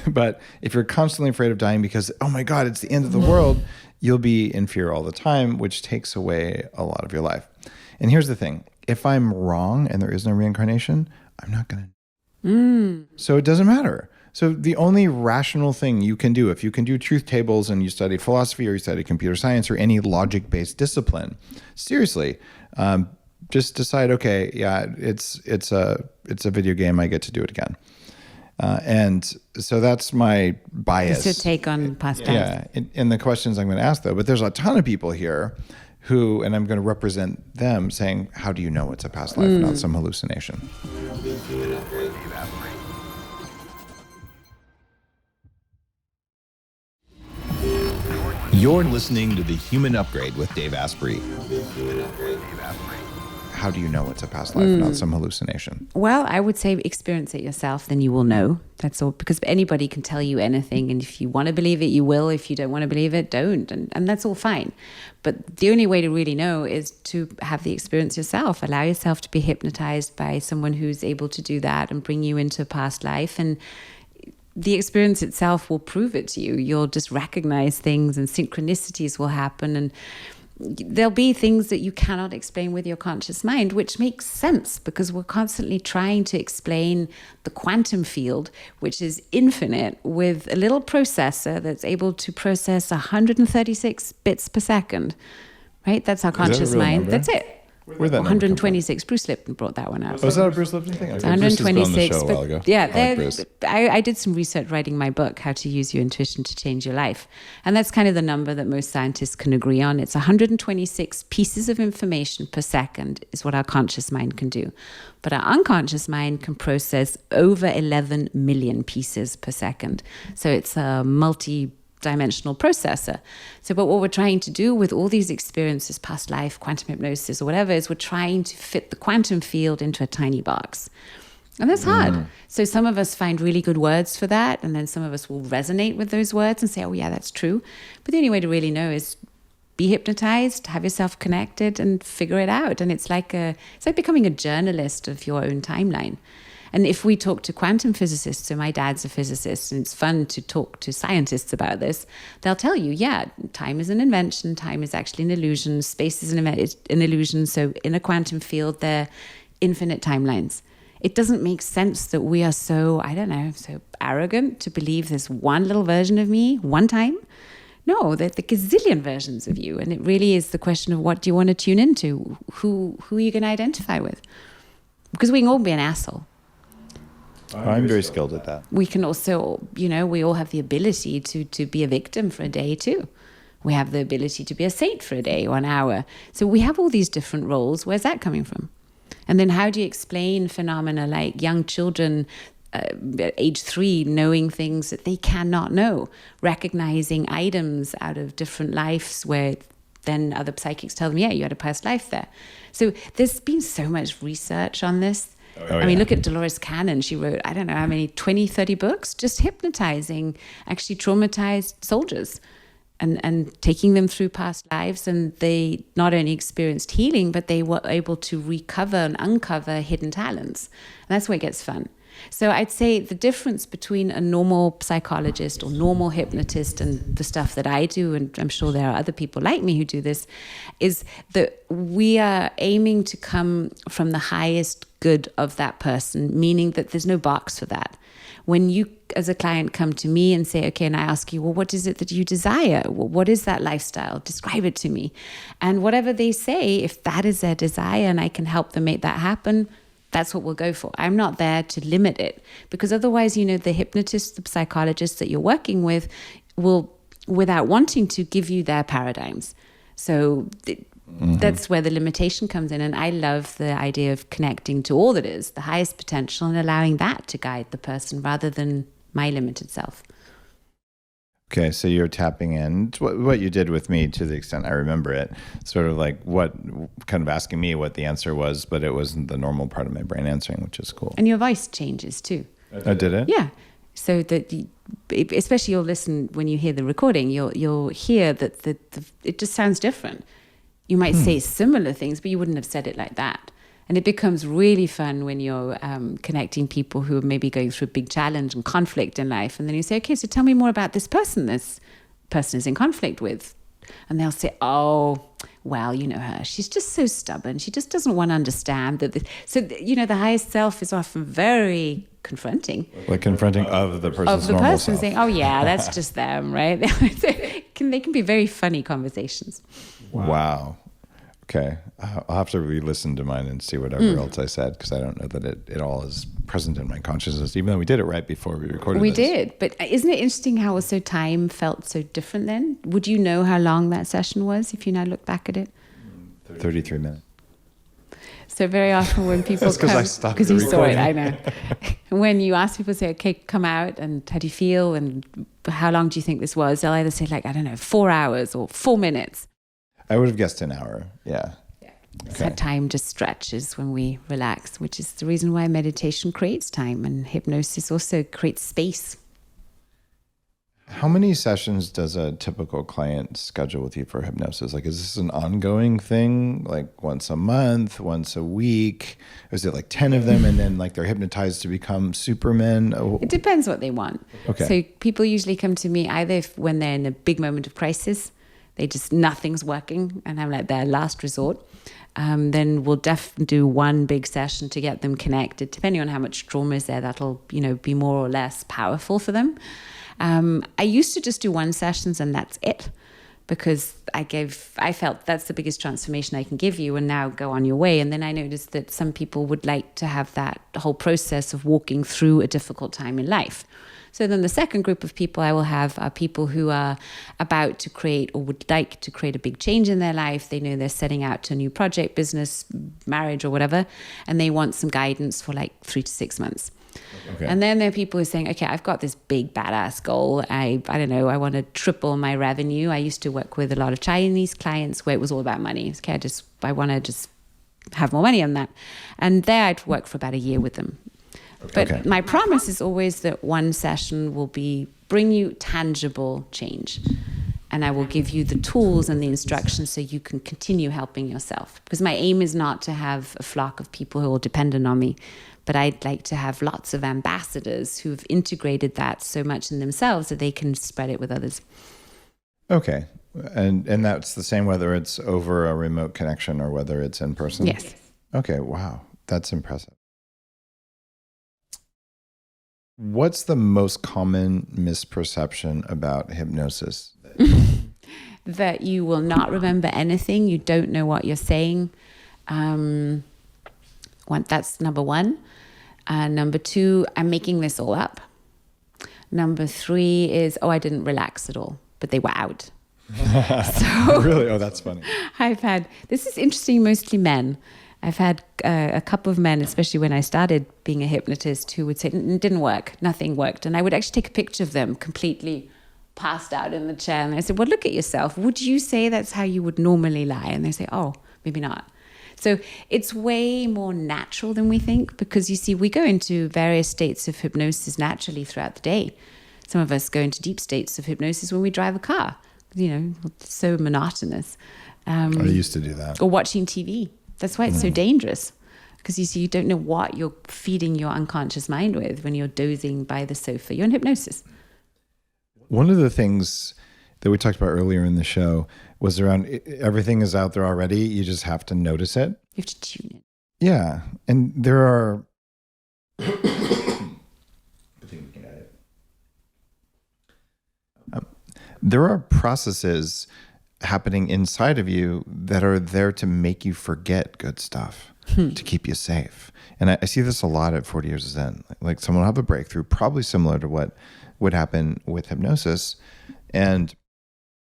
[SPEAKER 1] But if you're constantly afraid of dying because, oh my God, it's the end of the world, you'll be in fear all the time, which takes away a lot of your life. And here's the thing. If I'm wrong and there is no reincarnation, I'm not going to. So it doesn't matter. So the only rational thing you can do, if you can do truth tables and you study philosophy or you study computer science or any logic-based discipline, seriously, just decide, okay, yeah, it's a video game. I get to do it again. And so that's my bias.
[SPEAKER 2] It's your take on past lives.
[SPEAKER 1] Yeah, in the questions I'm going to ask, though. But there's a ton of people here who, and I'm going to represent them, saying, how do you know it's a past life, not some hallucination?
[SPEAKER 3] You're listening to The Human Upgrade with Dave Asprey.
[SPEAKER 1] How do you know it's a past life, not some hallucination?
[SPEAKER 2] Well, I would say experience it yourself, then you will know. That's all, because anybody can tell you anything. And if you want to believe it, you will. If you don't want to believe it, don't. And that's all fine. But the only way to really know is to have the experience yourself. Allow yourself to be hypnotized by someone who's able to do that and bring you into a past life. And the experience itself will prove it to you. You'll just recognize things, and synchronicities will happen, and there'll be things that you cannot explain with your conscious mind, which makes sense because we're constantly trying to explain the quantum field, which is infinite, with a little processor that's able to process 136 bits per second, right? That's our conscious mind. That's it.
[SPEAKER 1] Where'd that
[SPEAKER 2] 126. Bruce Lipton brought that one out.
[SPEAKER 1] Was that a Bruce Lipton thing?
[SPEAKER 2] It's 126.
[SPEAKER 1] But ago.
[SPEAKER 2] Yeah, I did some research writing my book, How to Use Your Intuition to Change Your Life. And that's kind of the number that most scientists can agree on. It's 126 pieces of information per second is what our conscious mind can do. But our unconscious mind can process over 11 million pieces per second. So it's a multi-dimensional processor. So but what we're trying to do with all these experiences, past life, quantum hypnosis or whatever, is we're trying to fit the quantum field into a tiny box. And that's hard. So some of us find really good words for that, and then some of us will resonate with those words and say, oh yeah, that's true. But the only way to really know is be hypnotized, have yourself connected and figure it out. And it's like becoming a journalist of your own timeline. And if we talk to quantum physicists, so my dad's a physicist, and it's fun to talk to scientists about this, they'll tell you, yeah, time is an invention, time is actually an illusion, space is an illusion. So in a quantum field, they're infinite timelines. It doesn't make sense that we are so, I don't know, so arrogant to believe there's one little version of me, one time. No, there's the gazillion versions of you. And it really is the question of what do you want to tune into? Who are you going to identify with? Because we can all be an asshole.
[SPEAKER 1] I'm very skilled at that.
[SPEAKER 2] We can also, we all have the ability to be a victim for a day too. We have the ability to be a saint for a day or an hour. So we have all these different roles. Where's that coming from? And then how do you explain phenomena like young children age 3 knowing things that they cannot know, recognizing items out of different lives where then other psychics tell them, yeah, you had a past life there. So there's been so much research on this. I mean, look at Dolores Cannon. She wrote, I don't know how many, 20, 30 books, just hypnotizing actually traumatized soldiers and taking them through past lives. And they not only experienced healing, but they were able to recover and uncover hidden talents. And that's where it gets fun. So I'd say the difference between a normal psychologist or normal hypnotist and the stuff that I do, and I'm sure there are other people like me who do this, is that we are aiming to come from the highest good of that person, meaning that there's no box for that. When you, as a client, come to me and say, okay, and I ask you, well, what is it that you desire? What is that lifestyle? Describe it to me. And whatever they say, if that is their desire and I can help them make that happen, that's what we'll go for. I'm not there to limit it, because otherwise, the hypnotist, the psychologist that you're working with will, without wanting to, give you their paradigms. So that's where the limitation comes in. And I love the idea of connecting to all that is, the highest potential, and allowing that to guide the person rather than my limited self.
[SPEAKER 1] Okay, so you're tapping in to what you did with me, to the extent I remember it, sort of like kind of asking me what the answer was, but it wasn't the normal part of my brain answering, which is cool.
[SPEAKER 2] And your voice changes too.
[SPEAKER 1] Oh, did it?
[SPEAKER 2] Yeah. So that, especially you'll listen when you hear the recording, you'll hear that it just sounds different. You might say similar things, but you wouldn't have said it like that. And it becomes really fun when you're connecting people who are maybe going through a big challenge and conflict in life. And then you say, okay, so tell me more about this person is in conflict with. And they'll say, oh, well, you know her. She's just so stubborn. She just doesn't want to understand that. So, the highest self is often very confronting.
[SPEAKER 1] Like confronting of the person's normal self.
[SPEAKER 2] Saying, oh, yeah, that's just them, right? They can be very funny conversations.
[SPEAKER 1] Wow. Okay. I'll have to re-listen to mine and see whatever else I said, because I don't know that it all is present in my consciousness, even though we did it right before we recorded
[SPEAKER 2] We
[SPEAKER 1] this.
[SPEAKER 2] did. But isn't it interesting how also time felt so different then? Would you know how long that session was if you now look back at it?
[SPEAKER 1] 33 minutes.
[SPEAKER 2] So very often when people come, because you saw it, I know. When you ask people, say, okay, come out, and how do you feel, and how long do you think this was? They'll either say 4 hours or 4 minutes.
[SPEAKER 1] I would have guessed an hour. Yeah.
[SPEAKER 2] So time just stretches when we relax, which is the reason why meditation creates time, and hypnosis also creates space.
[SPEAKER 1] How many sessions does a typical client schedule with you for hypnosis? Like, is this an ongoing thing? Like once a month, once a week? Or is it like 10 of them and then they're hypnotized to become supermen?
[SPEAKER 2] It depends what they want.
[SPEAKER 1] Okay.
[SPEAKER 2] So people usually come to me either when they're in a big moment of crisis, nothing's working, and I'm like their last resort. Then we'll definitely do one big session to get them connected. Depending on how much trauma is there, that'll be more or less powerful for them. I used to just do one sessions and that's it, because I felt that's the biggest transformation I can give you, and now go on your way. And then I noticed that some people would like to have that whole process of walking through a difficult time in life. So then the second group of people I will have are people who are about to create or would like to create a big change in their life. They know they're setting out to a new project, business, marriage, or whatever, and they want some guidance for 3 to 6 months. Okay. And then there are people who are saying, okay, I've got this big badass goal. I don't know, I want to triple my revenue. I used to work with a lot of Chinese clients where it was all about money. Okay, I want to just have more money on that. And there I'd work for about a year with them. But my promise is always that one session will bring you tangible change. And I will give you the tools and the instructions so you can continue helping yourself. Because my aim is not to have a flock of people who are dependent on me, But I'd like to have lots of ambassadors who've integrated that so much in themselves that they can spread it with others.
[SPEAKER 1] Okay. And that's the same whether it's over a remote connection or whether it's in person?
[SPEAKER 2] Yes.
[SPEAKER 1] Okay. Wow. That's impressive. What's the most common misperception about hypnosis?
[SPEAKER 2] That you will not remember anything. You don't know what you're saying. That's number one. Number two, I'm making this all up. Number three is, I didn't relax at all, but they were out. So
[SPEAKER 1] really? Oh, that's funny.
[SPEAKER 2] This is interesting, mostly men. I've had a couple of men, especially when I started being a hypnotist, who would say, it didn't work, nothing worked. And I would actually take a picture of them completely passed out in the chair. And I said, well, look at yourself. Would you say that's how you would normally lie? And they say, oh, maybe not. So it's way more natural than we think, because you see, we go into various states of hypnosis naturally throughout the day. Some of us go into deep states of hypnosis when we drive a car. It's so monotonous.
[SPEAKER 1] I used to do that.
[SPEAKER 2] Or watching TV. That's why it's so dangerous, because you see, you don't know what you're feeding your unconscious mind with when you're dozing by the sofa. You're in hypnosis.
[SPEAKER 1] One of the things that we talked about earlier in the show was around everything is out there already. You just have to notice it.
[SPEAKER 2] You have to tune in.
[SPEAKER 1] Yeah. And there are... there are processes happening inside of you that are there to make you forget good stuff, to keep you safe. And I see this a lot at 40 Years of Zen. Like someone will have a breakthrough, probably similar to what would happen with hypnosis. And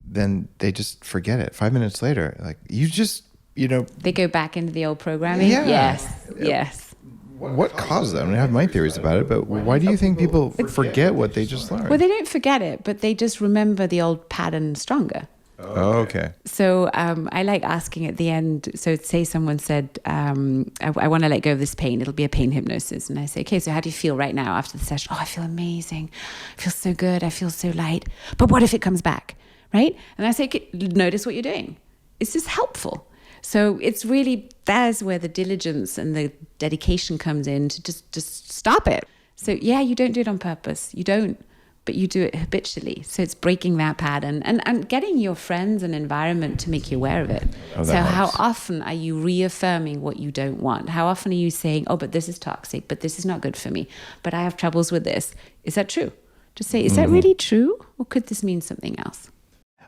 [SPEAKER 1] then they just forget it. 5 minutes later, like they
[SPEAKER 2] go back into the old programming.
[SPEAKER 1] Yeah.
[SPEAKER 2] Yes.
[SPEAKER 1] What caused that? I mean, I have my theories about it, but why do you think people forget what they just learned?
[SPEAKER 2] Well, they don't forget it, but they just remember the old pattern stronger.
[SPEAKER 1] Oh, okay.
[SPEAKER 2] So I like asking at the end. So say someone said, I want to let go of this pain. It'll be a pain hypnosis. And I say, okay, so how do you feel right now after the session? Oh, I feel amazing. I feel so good. I feel so light. But what if it comes back? Right? And I say, okay, notice what you're doing. Is this helpful? So it's really, that's where the diligence and the dedication comes in, to just stop it. So yeah, you don't do it on purpose. You don't. But you do it habitually. So it's breaking that pattern and getting your friends and environment to make you aware of it. So how often are you reaffirming what you don't want? How often are you saying, oh, but this is toxic, but this is not good for me, but I have troubles with this. Is that true? Just say, is that really true? Or could this mean something else?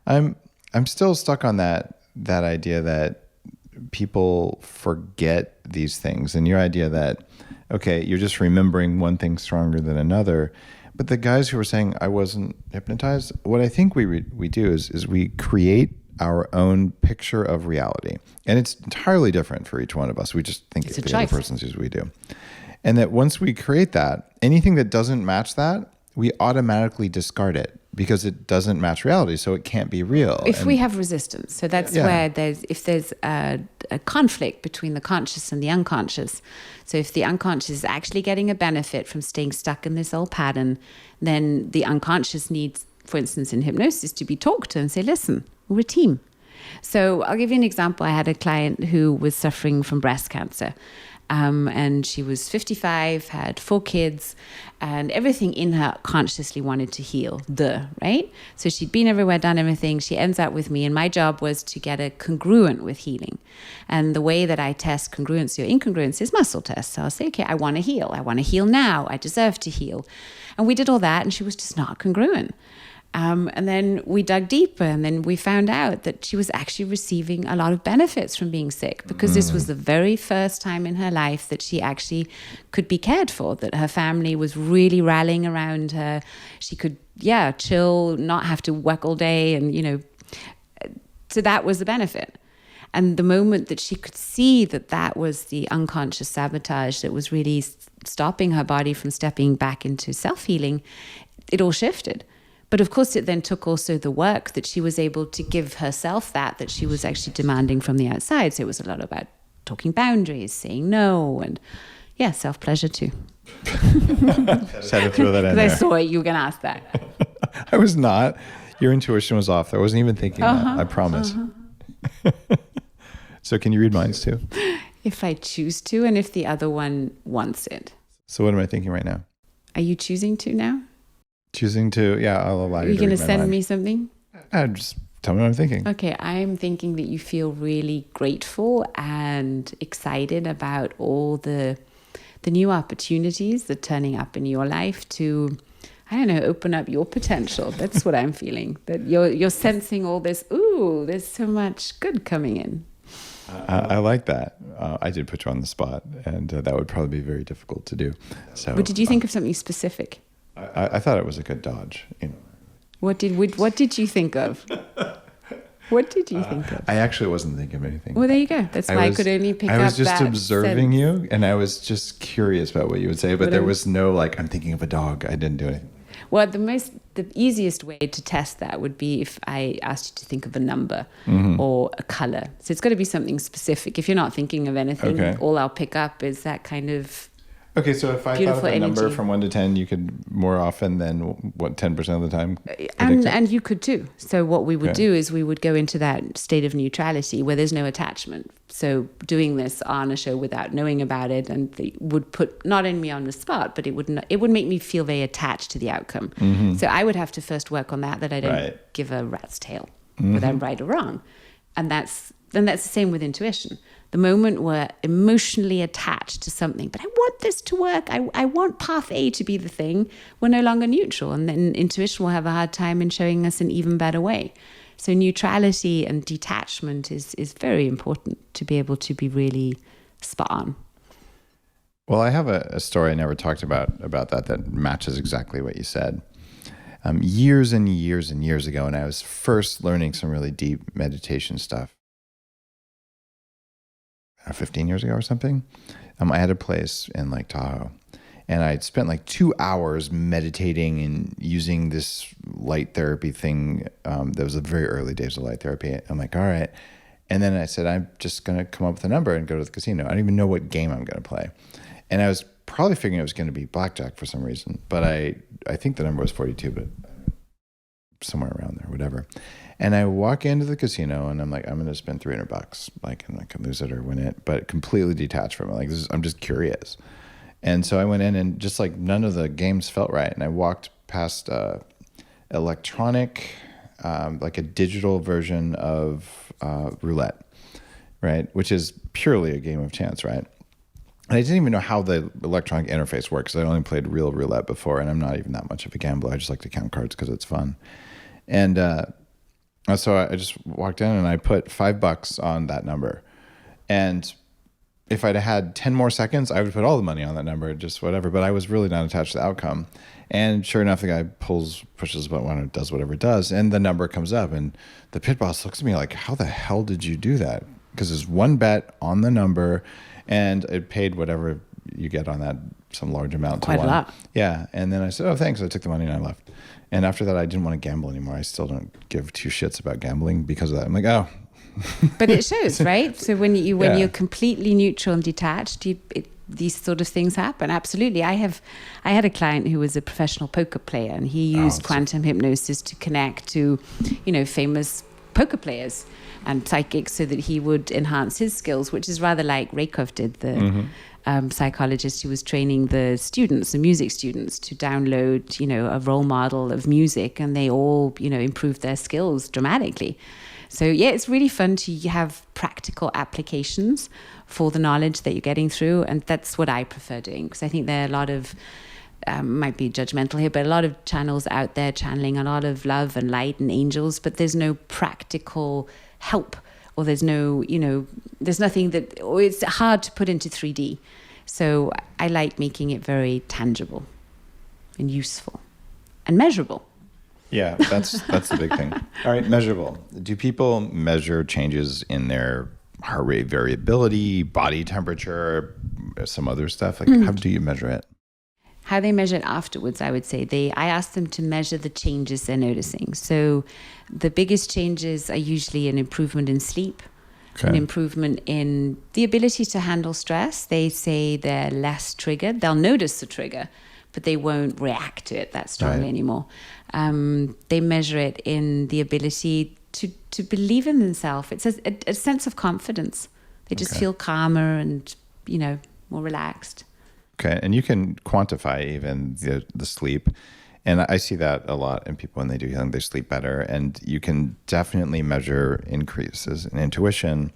[SPEAKER 1] I'm still stuck on that idea that people forget these things. And your idea that, okay, you're just remembering one thing stronger than another. But the guys who were saying I wasn't hypnotized, what I think we do is we create our own picture of reality. And it's entirely different for each one of us. We just think
[SPEAKER 2] it's
[SPEAKER 1] the other person sees what we do. And that once we create that, anything that doesn't match that, we automatically discard it because it doesn't match reality. So it can't be real.
[SPEAKER 2] If we have resistance. So that's where there's a conflict between the conscious and the unconscious. So if the unconscious is actually getting a benefit from staying stuck in this old pattern, then the unconscious needs, for instance, in hypnosis, to be talked to and say, listen, we're a team. So I'll give you an example. I had a client who was suffering from breast cancer. And she was 55, had 4 kids, and everything in her consciously wanted to heal, right? So she'd been everywhere, done everything. She ends up with me, and my job was to get a congruent with healing. And the way that I test congruency or incongruency is muscle tests. So I'll say, okay, I want to heal. I want to heal now. I deserve to heal. And we did all that, and she was just not congruent. And then we dug deeper, and then we found out that she was actually receiving a lot of benefits from being sick, because this was the very first time in her life that she actually could be cared for, that her family was really rallying around her. She could, chill, not have to work all day. And, so that was the benefit. And the moment that she could see that that was the unconscious sabotage that was really stopping her body from stepping back into self-healing, it all shifted. But of course, it then took also the work that she was able to give herself that she was actually demanding from the outside. So it was a lot about talking boundaries, saying no, and self-pleasure too.
[SPEAKER 1] Just had to throw that in there.
[SPEAKER 2] I saw it, you were going to ask that.
[SPEAKER 1] I was not. Your intuition was off. I wasn't even thinking that. I promise. So can you read minds too?
[SPEAKER 2] If I choose to, and if the other one wants it.
[SPEAKER 1] So what am I thinking right now?
[SPEAKER 2] Are you choosing to now?
[SPEAKER 1] Choosing to, yeah, I'll allow you to
[SPEAKER 2] Are you going to
[SPEAKER 1] read my
[SPEAKER 2] send
[SPEAKER 1] mind.
[SPEAKER 2] me something?
[SPEAKER 1] Just tell me what I'm thinking.
[SPEAKER 2] Okay, I'm thinking that you feel really grateful and excited about all the new opportunities that are turning up in your life to, I don't know, open up your potential. That's what I'm feeling. That you're sensing all this, ooh, there's so much good coming in.
[SPEAKER 1] I like that. I did put you on the spot, and that would probably be very difficult to do. So,
[SPEAKER 2] But did you think of something specific?
[SPEAKER 1] I thought it was a good dodge.
[SPEAKER 2] What did you think of? What did you think of?
[SPEAKER 1] I actually wasn't thinking of anything.
[SPEAKER 2] Well, there you go. That's why I could only pick up that
[SPEAKER 1] I was just observing
[SPEAKER 2] sense.
[SPEAKER 1] you, and I was just curious about what you would say, but there was no I'm thinking of a dog. I didn't do anything.
[SPEAKER 2] Well, the easiest way to test that would be if I asked you to think of a number or a color. So it's got to be something specific. If you're not thinking of anything, all I'll pick up is that kind of
[SPEAKER 1] Okay, so if I thought of a number from 1 to 10, you could more often than, 10% of the time?
[SPEAKER 2] And you could too. So what we would do is we would go into that state of neutrality where there's no attachment. So doing this on a show without knowing about it, and they would put not only me on the spot, but it would make me feel very attached to the outcome. So I would have to first work on that I don't give a rat's tail whether I'm right or wrong. And that's the same with intuition. The moment we're emotionally attached to something, but I want this to work, I want path A to be the thing, we're no longer neutral. And then intuition will have a hard time in showing us an even better way. So neutrality and detachment is very important to be able to be really spot on.
[SPEAKER 1] Well, I have a story I never talked about that matches exactly what you said. Years and years and years ago, when I was first learning some really deep meditation stuff, 15 years ago or something, I had a place in Lake Tahoe, and I'd spent 2 hours meditating and using this light therapy thing. That was the very early days of light therapy. I'm like, all right. And then I said, I'm just going to come up with a number and go to the casino. I don't even know what game I'm going to play. And I was probably figuring it was going to be blackjack for some reason, but I think the number was 42, but somewhere around there, whatever. And I walk into the casino and I'm like, I'm going to spend $300, and I can lose it or win it, but completely detached from it. I'm just curious. And so I went in and just none of the games felt right. And I walked past electronic, a digital version of roulette, right? Which is purely a game of chance, right? And I didn't even know how the electronic interface works. I only played real roulette before, and I'm not even that much of a gambler. I just like to count cards because it's fun. And so I just walked in and I put $5 on that number. And if I'd had 10 more seconds, I would put all the money on that number, just whatever. But I was really not attached to the outcome. And sure enough, the guy pushes the button and does whatever it does. And the number comes up. And the pit boss looks at me like, how the hell did you do that? Because there's one bet on the number, and it paid whatever you get on that, some large amount.
[SPEAKER 2] Quite a lot.
[SPEAKER 1] Yeah. And then I said, oh, thanks. I took the money and I left. And after that, I didn't want to gamble anymore. I still don't give two shits about gambling because of that. I'm like, oh.
[SPEAKER 2] But it shows, right? So when you're completely neutral and detached, these sort of things happen. Absolutely. I had a client who was a professional poker player, and he used quantum hypnosis to connect to, famous poker players and psychics so that he would enhance his skills, which is rather like Rakoff did, the psychologist who was training the music students, to download, a role model of music, and they all, improved their skills dramatically. So yeah, it's really fun to have practical applications for the knowledge that you're getting through. And that's what I prefer doing, because I think there are a lot of, might be judgmental here, but a lot of channels out there channeling a lot of love and light and angels, but there's no practical help, or there's no, there's nothing or it's hard to put into 3D. So I like making it very tangible and useful and measurable.
[SPEAKER 1] Yeah, that's the big thing. All right, measurable. Do people measure changes in their heart rate variability, body temperature, some other stuff? How do you measure it?
[SPEAKER 2] How they measure it afterwards, I would say. I ask them to measure the changes they're noticing. So the biggest changes are usually an improvement in sleep, an improvement in the ability to handle stress. They say they're less triggered. They'll notice the trigger, but they won't react to it that strongly anymore. They measure it in the ability to believe in themselves. It's a sense of confidence. They just feel calmer and, more relaxed.
[SPEAKER 1] Okay. And you can quantify even the sleep. And I see that a lot in people when they do healing, they sleep better. And you can definitely measure increases in intuition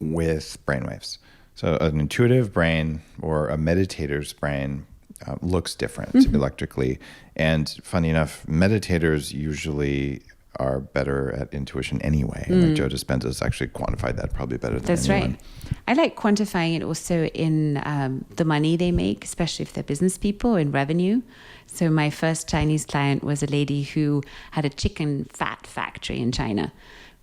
[SPEAKER 1] with brainwaves. So an intuitive brain or a meditator's brain looks different electrically. And funny enough, meditators usually are better at intuition anyway. Like Joe Dispenza's actually quantified that probably better than anyone.
[SPEAKER 2] Right. I like quantifying it also in the money they make, especially if they're business people, in revenue. So my first Chinese client was a lady who had a chicken fat factory in China.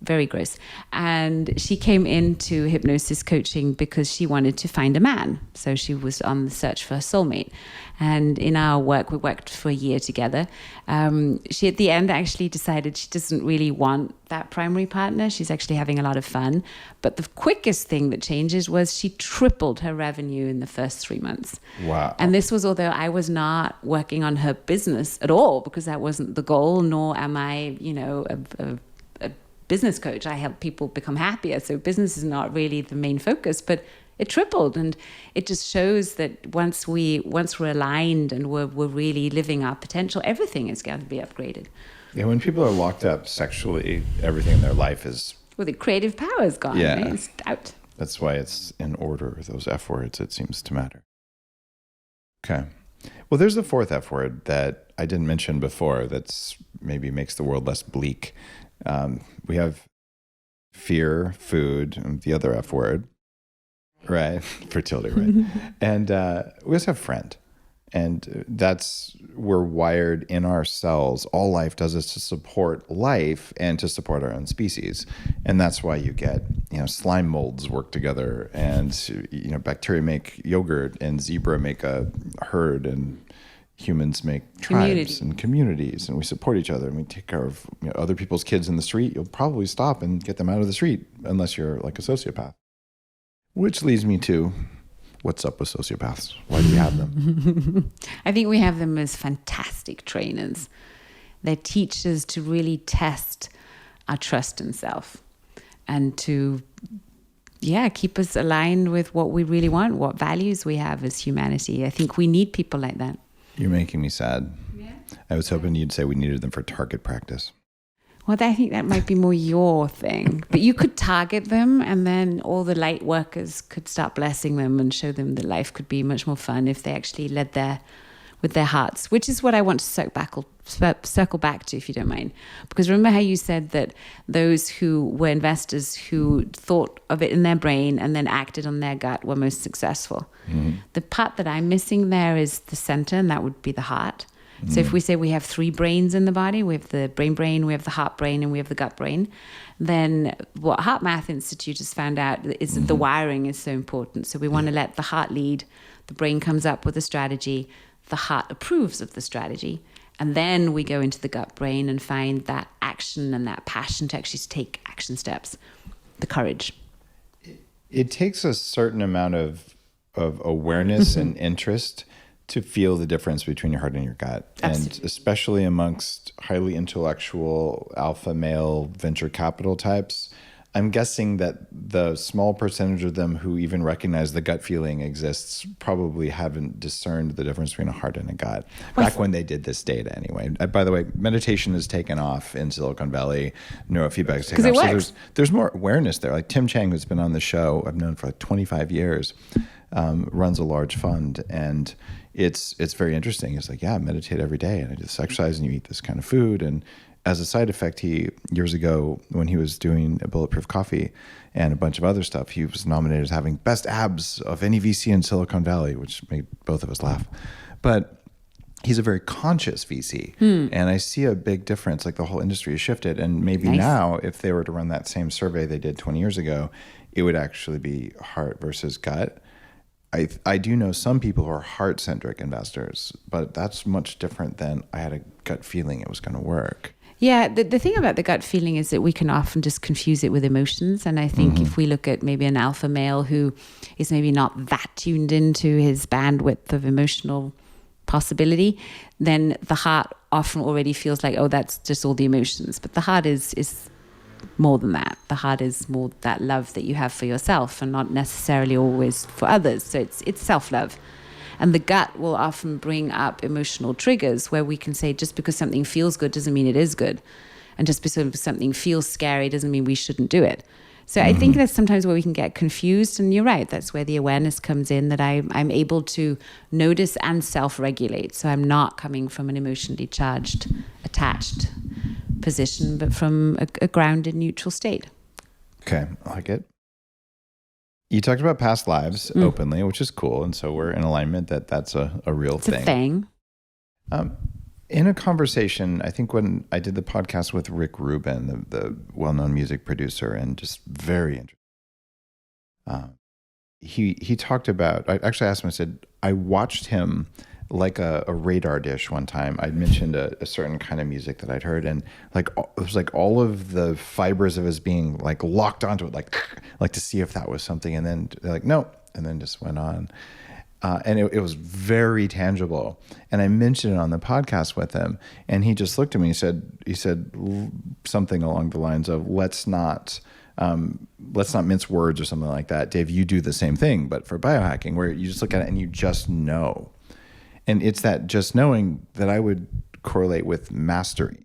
[SPEAKER 2] Very gross. And she came into hypnosis coaching because she wanted to find a man. So she was on the search for a soulmate. And in our work, we worked for a year together. She at the end actually decided she doesn't really want that primary partner. She's actually having a lot of fun. But the quickest thing that changes was she tripled her revenue in the first 3 months.
[SPEAKER 1] Wow.
[SPEAKER 2] And this was although I was not working on her business at all, because that wasn't the goal, nor am I, a business coach. I help people become happier. So business is not really the main focus, but it tripled. And it just shows that once we're aligned and we're really living our potential, everything is going to be upgraded.
[SPEAKER 1] Yeah, when people are locked up sexually, everything in their life is...
[SPEAKER 2] Well, the creative power is gone.
[SPEAKER 1] Yeah.
[SPEAKER 2] Right? It's out.
[SPEAKER 1] That's why it's in order, those F words, it seems to matter. Okay. Well, there's the fourth F word that I didn't mention before that's maybe makes the world less bleak. We have fear, food, and the other F word, right? Fertility, right? And we also have friend. And we're wired in our cells. All life does is to support life and to support our own species. And that's why you get, slime molds work together, and, bacteria make yogurt, and zebra make a herd, and humans make tribes and communities, and we support each other, and we take care of other people's kids in the street. You'll probably stop and get them out of the street unless you're like a sociopath. Which leads me to, what's up with sociopaths? Why do we have them?
[SPEAKER 2] I think we have them as fantastic trainers. They're teachers to really test our trust in self and to, keep us aligned with what we really want, what values we have as humanity. I think we need people like that.
[SPEAKER 1] You're making me sad.
[SPEAKER 2] Yeah.
[SPEAKER 1] I was hoping you'd say we needed them for target practice.
[SPEAKER 2] Well, I think that might be more your thing. But you could target them, and then all the light workers could start blessing them and show them that life could be much more fun if they actually led with their hearts, which is what I want to circle back to, if you don't mind. Because remember how you said that those who were investors who thought of it in their brain and then acted on their gut were most successful. Mm-hmm. The part that I'm missing there is the center, and that would be the heart. Mm-hmm. So if we say we have 3 brains in the body, we have the brain, we have the heart brain, and we have the gut brain, then what Heart Math Institute has found out is that the wiring is so important. So we want to let the heart lead. The brain comes up with a strategy. The heart approves of the strategy. And then we go into the gut brain and find that action and that passion to actually take action steps, the courage.
[SPEAKER 1] It takes a certain amount of awareness and interest to feel the difference between your heart and your gut.
[SPEAKER 2] Absolutely.
[SPEAKER 1] And especially amongst highly intellectual alpha male venture capital types, I'm guessing that the small percentage of them who even recognize the gut feeling exists probably haven't discerned the difference between a heart and a gut. Back when they did this data anyway. By the way, meditation has taken off in Silicon Valley. Neurofeedback has taken off.
[SPEAKER 2] Works.
[SPEAKER 1] So there's more awareness there. Like Tim Chang, who's been on the show, I've known for like 25 years, runs a large fund. And it's very interesting. It's like, I meditate every day, and I do this exercise, and you eat this kind of food. And as a side effect, years ago, when he was doing a Bulletproof Coffee and a bunch of other stuff, he was nominated as having best abs of any VC in Silicon Valley, which made both of us laugh. But he's a very conscious VC. And I see a big difference. Like the whole industry has shifted. And maybe now, if they were to run that same survey they did 20 years ago, it would actually be heart versus gut. I do know some people who are heart-centric investors, but that's much different than I had a gut feeling it was going to work.
[SPEAKER 2] Yeah, the thing about the gut feeling is that we can often just confuse it with emotions. And I think if we look at maybe an alpha male who is maybe not that tuned into his bandwidth of emotional possibility, then the heart often already feels like, oh, that's just all the emotions. But the heart is more than that. The heart is more that love that you have for yourself and not necessarily always for others. So it's self-love. And the gut will often bring up emotional triggers where we can say just because something feels good doesn't mean it is good. And just because something feels scary doesn't mean we shouldn't do it. So I think that's sometimes where we can get confused. And you're right, that's where the awareness comes in, that I'm able to notice and self-regulate. So I'm not coming from an emotionally charged, attached position, but from a grounded, neutral state.
[SPEAKER 1] Okay, I like it. You talked about past lives openly, which is cool. And so we're in alignment that that's a real thing.
[SPEAKER 2] It's a thing.
[SPEAKER 1] In a conversation, I think when I did the podcast with Rick Rubin, the well-known music producer, and just very interesting, he talked about, I actually asked him, I said, I watched him like a radar dish one time. I'd mentioned a certain kind of music that I'd heard, and like it was like all of the fibers of his being like locked onto it, like to see if that was something, and then they're like, no, and then just went on. And it was very tangible. And I mentioned it on the podcast with him, and he just looked at me. He said something along the lines of, let's not mince words or something like that. Dave, you do the same thing, but for biohacking, where you just look at it and you just know. And it's that just knowing that I would correlate with mastery,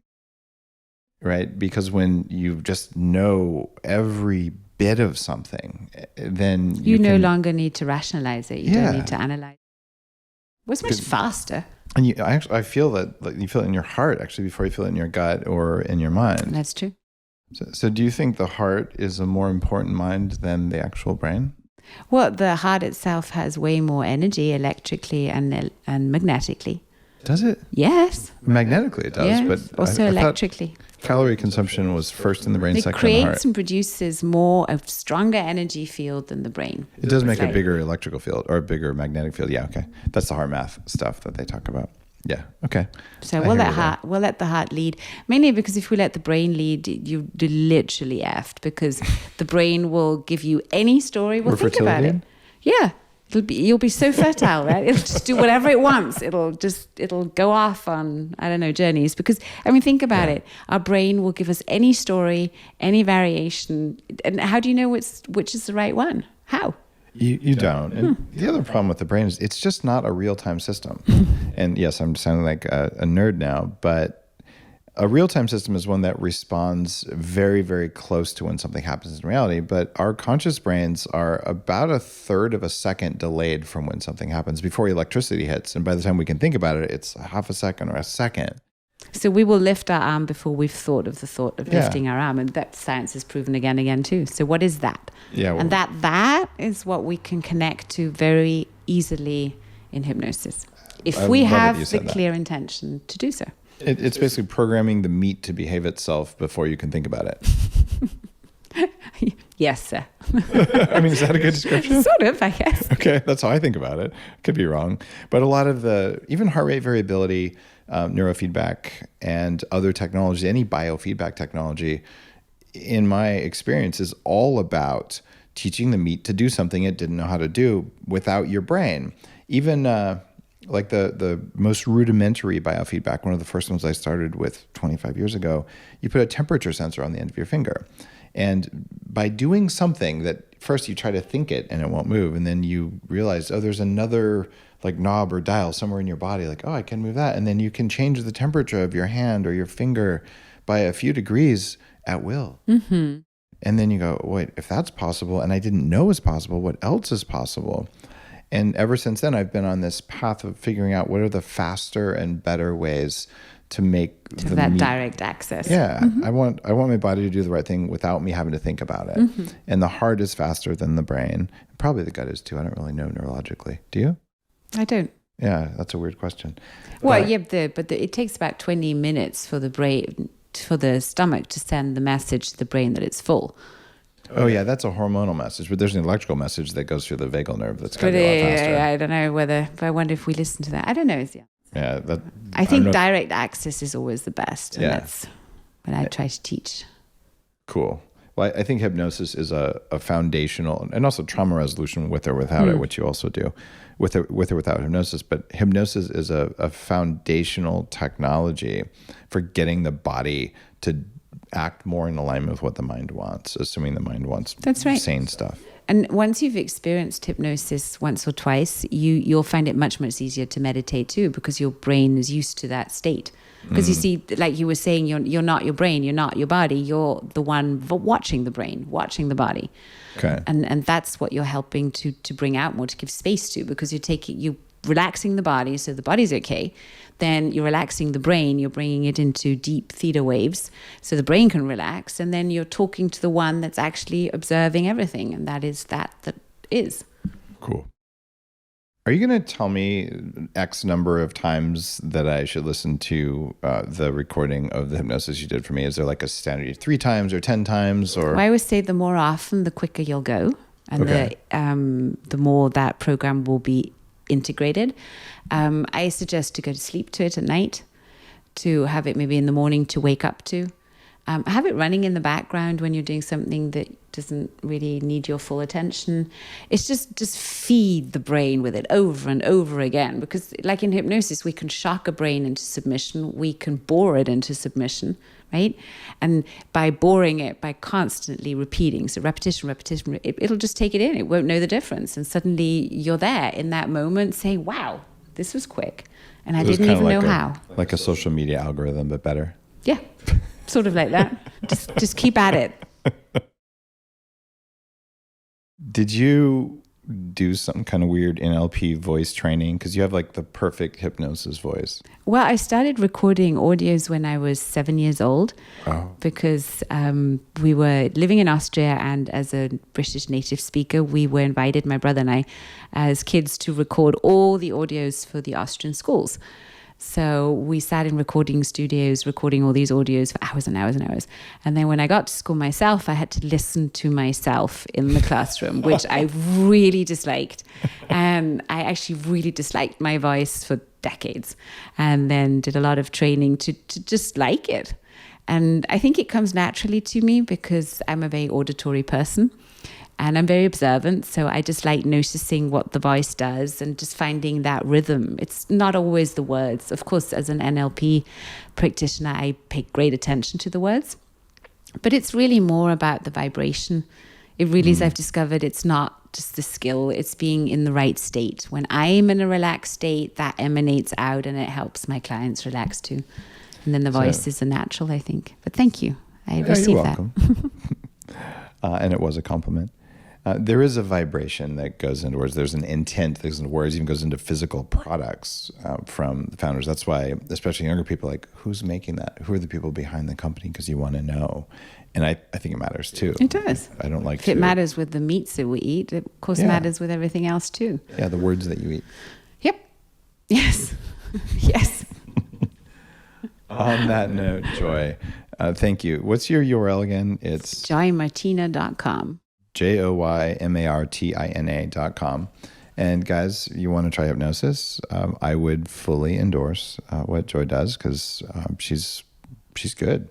[SPEAKER 1] right? Because when you just know every bit of something, then
[SPEAKER 2] you no longer need to rationalize it. You don't need to analyze it. It's much faster.
[SPEAKER 1] And I feel that, like, you feel it in your heart actually before you feel it in your gut or in your mind.
[SPEAKER 2] That's true.
[SPEAKER 1] So do you think the heart is a more important mind than the actual brain?
[SPEAKER 2] Well, the heart itself has way more energy electrically and magnetically.
[SPEAKER 1] Does it?
[SPEAKER 2] Yes.
[SPEAKER 1] Magnetically it does,
[SPEAKER 2] yes.
[SPEAKER 1] But
[SPEAKER 2] also electrically.
[SPEAKER 1] Calorie consumption was first in the brain, second in the heart. It
[SPEAKER 2] creates and produces a stronger energy field than the brain.
[SPEAKER 1] It does make a bigger electrical field or a bigger magnetic field. Yeah, okay. That's the heart math stuff that they talk about. Yeah, okay.
[SPEAKER 2] So we'll let the heart lead. Mainly because if we let the brain lead, you're literally effed, because the brain will give you any story. Well, think about it. Yeah. You'll be so fertile, right? It'll just do whatever it wants. It'll go off on, I don't know, journeys. Because, I mean, think about it. Our brain will give us any story, any variation. And how do you know which is the right one? How?
[SPEAKER 1] You don't. And the other problem with the brain is it's just not a real-time system. And yes, I'm sounding like a nerd now, but a real-time system is one that responds very, very close to when something happens in reality. But our conscious brains are about a third of a second delayed from when something happens before electricity hits. And by the time we can think about it, it's half a second or a second.
[SPEAKER 2] So we will lift our arm before we've thought of lifting our arm. And that science has proven again too. So what is that?
[SPEAKER 1] Yeah, well,
[SPEAKER 2] and that is what we can connect to very easily in hypnosis, if we have the clear intention to do so.
[SPEAKER 1] It's basically programming the meat to behave itself before you can think about it.
[SPEAKER 2] Yes, sir.
[SPEAKER 1] I mean, is that a good description?
[SPEAKER 2] Sort of, I guess.
[SPEAKER 1] Okay, that's how I think about it. Could be wrong. But a lot of even heart rate variability, neurofeedback, and other technology, any biofeedback technology, in my experience, is all about teaching the meat to do something it didn't know how to do without your brain. Even like the most rudimentary biofeedback, one of the first ones I started with 25 years ago, you put a temperature sensor on the end of your finger. And by doing something that first you try to think it and it won't move, and then you realize, oh, there's another like knob or dial somewhere in your body, like, oh, I can move that. And then you can change the temperature of your hand or your finger by a few degrees at will.
[SPEAKER 2] Mm-hmm.
[SPEAKER 1] And then you go, wait, if that's possible and I didn't know was possible, what else is possible? And ever since then, I've been on this path of figuring out what are the faster and better ways to make
[SPEAKER 2] that direct access.
[SPEAKER 1] Yeah, mm-hmm. I want my body to do the right thing without me having to think about it. Mm-hmm. And the heart is faster than the brain. Probably the gut is too. I don't really know neurologically. Do you?
[SPEAKER 2] I don't.
[SPEAKER 1] Yeah, that's a weird question.
[SPEAKER 2] Well, it takes about 20 minutes for the stomach to send the message to the brain that it's full.
[SPEAKER 1] Oh yeah, that's a hormonal message, but there's an electrical message that goes through the vagal nerve that's got to be a lot faster.
[SPEAKER 2] I don't know but I wonder if we listen to that. I don't know.
[SPEAKER 1] Yeah,
[SPEAKER 2] I think direct access is always the best. And that's what I try to teach.
[SPEAKER 1] Cool. Well, I think hypnosis is a foundational, and also trauma resolution with or without it, which you also do, with or without hypnosis. But hypnosis is a foundational technology for getting the body to act more in alignment with what the mind wants, assuming the mind wants
[SPEAKER 2] That's right.
[SPEAKER 1] sane stuff.
[SPEAKER 2] And once you've experienced hypnosis once or twice, you'll find it much, much easier to meditate too, because your brain is used to that state. Because you see, like you were saying, you're not your brain, you're not your body, you're the one watching the brain, watching the body.
[SPEAKER 1] Okay.
[SPEAKER 2] And that's what you're helping to bring out more, to give space to, because you're relaxing the body so the body's okay. Then you're relaxing the brain, you're bringing it into deep theta waves so the brain can relax. And then you're talking to the one that's actually observing everything. And that is that is.
[SPEAKER 1] Cool. Are you going to tell me X number of times that I should listen to the recording of the hypnosis you did for me? Is there like a standard 3 times or 10 times? Or
[SPEAKER 2] I always say the more often, the quicker you'll go. And the more that program will be integrated. I suggest to go to sleep to it at night, to have it maybe in the morning to wake up to. Have it running in the background when you're doing something that doesn't really need your full attention. It's just feed the brain with it over and over again, because like in hypnosis, we can shock a brain into submission. We can bore it into submission, right? And by boring it, by constantly repeating, so repetition, it'll just take it in. It won't know the difference. And suddenly you're there in that moment saying, wow, this was quick. And I didn't even know how.
[SPEAKER 1] Like a social media algorithm, but better.
[SPEAKER 2] Yeah, sort of like that. Just keep at it.
[SPEAKER 1] Did you do some kind of weird NLP voice training? Because you have like the perfect hypnosis voice.
[SPEAKER 2] Well, I started recording audios when I was 7 years old, because we were living in Austria, and as a British native speaker, we were invited, my brother and I, as kids, to record all the audios for the Austrian schools. So we sat in recording studios, recording all these audios for hours and hours and hours. And then when I got to school myself, I had to listen to myself in the classroom, which I really disliked. I actually really disliked my voice for decades, and then did a lot of training to just like it. And I think it comes naturally to me because I'm a very auditory person. And I'm very observant, so I just like noticing what the voice does and just finding that rhythm. It's not always the words. Of course, as an NLP practitioner, I pay great attention to the words. But it's really more about the vibration. It really is, I've discovered, it's not just the skill, it's being in the right state. When I'm in a relaxed state, that emanates out and it helps my clients relax too. And then the voice is a natural, I think. But thank you. I received
[SPEAKER 1] you're welcome.
[SPEAKER 2] that.
[SPEAKER 1] And it was a compliment. There is a vibration that goes into words. There's an intent that goes into words, even goes into physical products from the founders. That's why, especially younger people, like, who's making that? Who are the people behind the company? Because you want to know. And I think it matters too.
[SPEAKER 2] It does.
[SPEAKER 1] I don't like
[SPEAKER 2] if it matters with the meats that we eat, it of course matters with everything else too.
[SPEAKER 1] Yeah, the words that you eat.
[SPEAKER 2] Yep. Yes. Yes.
[SPEAKER 1] On that note, Joy, thank you. What's your URL again? It's
[SPEAKER 2] joymartina.com.
[SPEAKER 1] JoyMartina.com. And guys, you want to try hypnosis? I would fully endorse what Joy does, because she's good.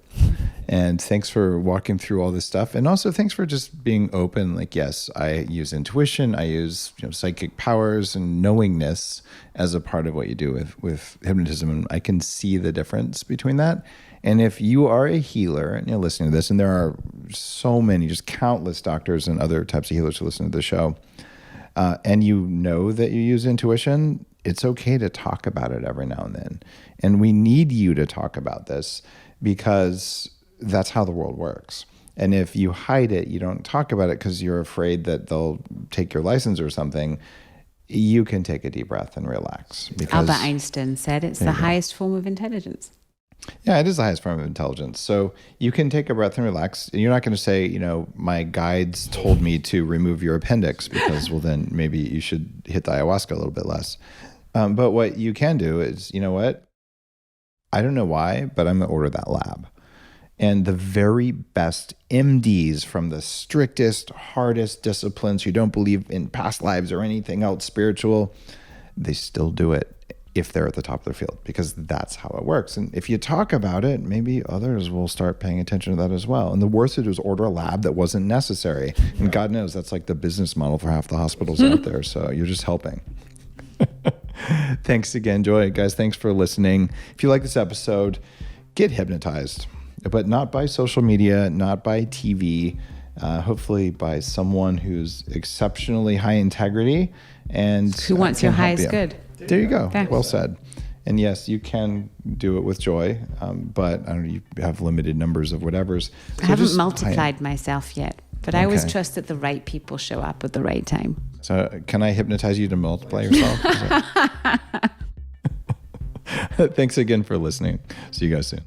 [SPEAKER 1] And thanks for walking through all this stuff. And also thanks for just being open. Like, yes, I use intuition. I use psychic powers and knowingness as a part of what you do with hypnotism. And I can see the difference between that. And if you are a healer and you're listening to this, and there are so many, just countless doctors and other types of healers who listen to the show, and you know that you use intuition, it's okay to talk about it every now and then. And we need you to talk about this, because that's how the world works. And if you hide it, you don't talk about it because you're afraid that they'll take your license or something, you can take a deep breath and relax. Because
[SPEAKER 2] Albert Einstein said it's the highest form of intelligence.
[SPEAKER 1] Yeah, it is the highest form of intelligence. So you can take a breath and relax. You're not going to say, my guides told me to remove your appendix, because, well, then maybe you should hit the ayahuasca a little bit less. But what you can do is, you know what? I don't know why, but I'm going to order that lab. And the very best MDs from the strictest, hardest disciplines who don't believe in past lives or anything else spiritual, they still do it if they're at the top of their field, because that's how it works. And if you talk about it, maybe others will start paying attention to that as well. And the worst to do is order a lab that wasn't necessary. And God knows that's like the business model for half the hospitals out there. So you're just helping. Thanks again, Joy. Guys, thanks for listening. If you like this episode, get hypnotized. but not by social media, not by TV, hopefully by someone who's exceptionally high integrity and
[SPEAKER 2] who wants your highest good.
[SPEAKER 1] There you go.
[SPEAKER 2] Yeah.
[SPEAKER 1] Well said. And yes, you can do it with Joy, but I don't know, you have limited numbers of whatevers.
[SPEAKER 2] I haven't multiplied myself yet, but I always
[SPEAKER 1] Okay.
[SPEAKER 2] trust that the right people show up at the right time.
[SPEAKER 1] So can I hypnotize you to multiply yourself? Thanks again for listening. See you guys soon.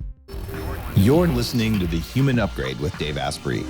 [SPEAKER 3] You're listening to The Human Upgrade with Dave Asprey.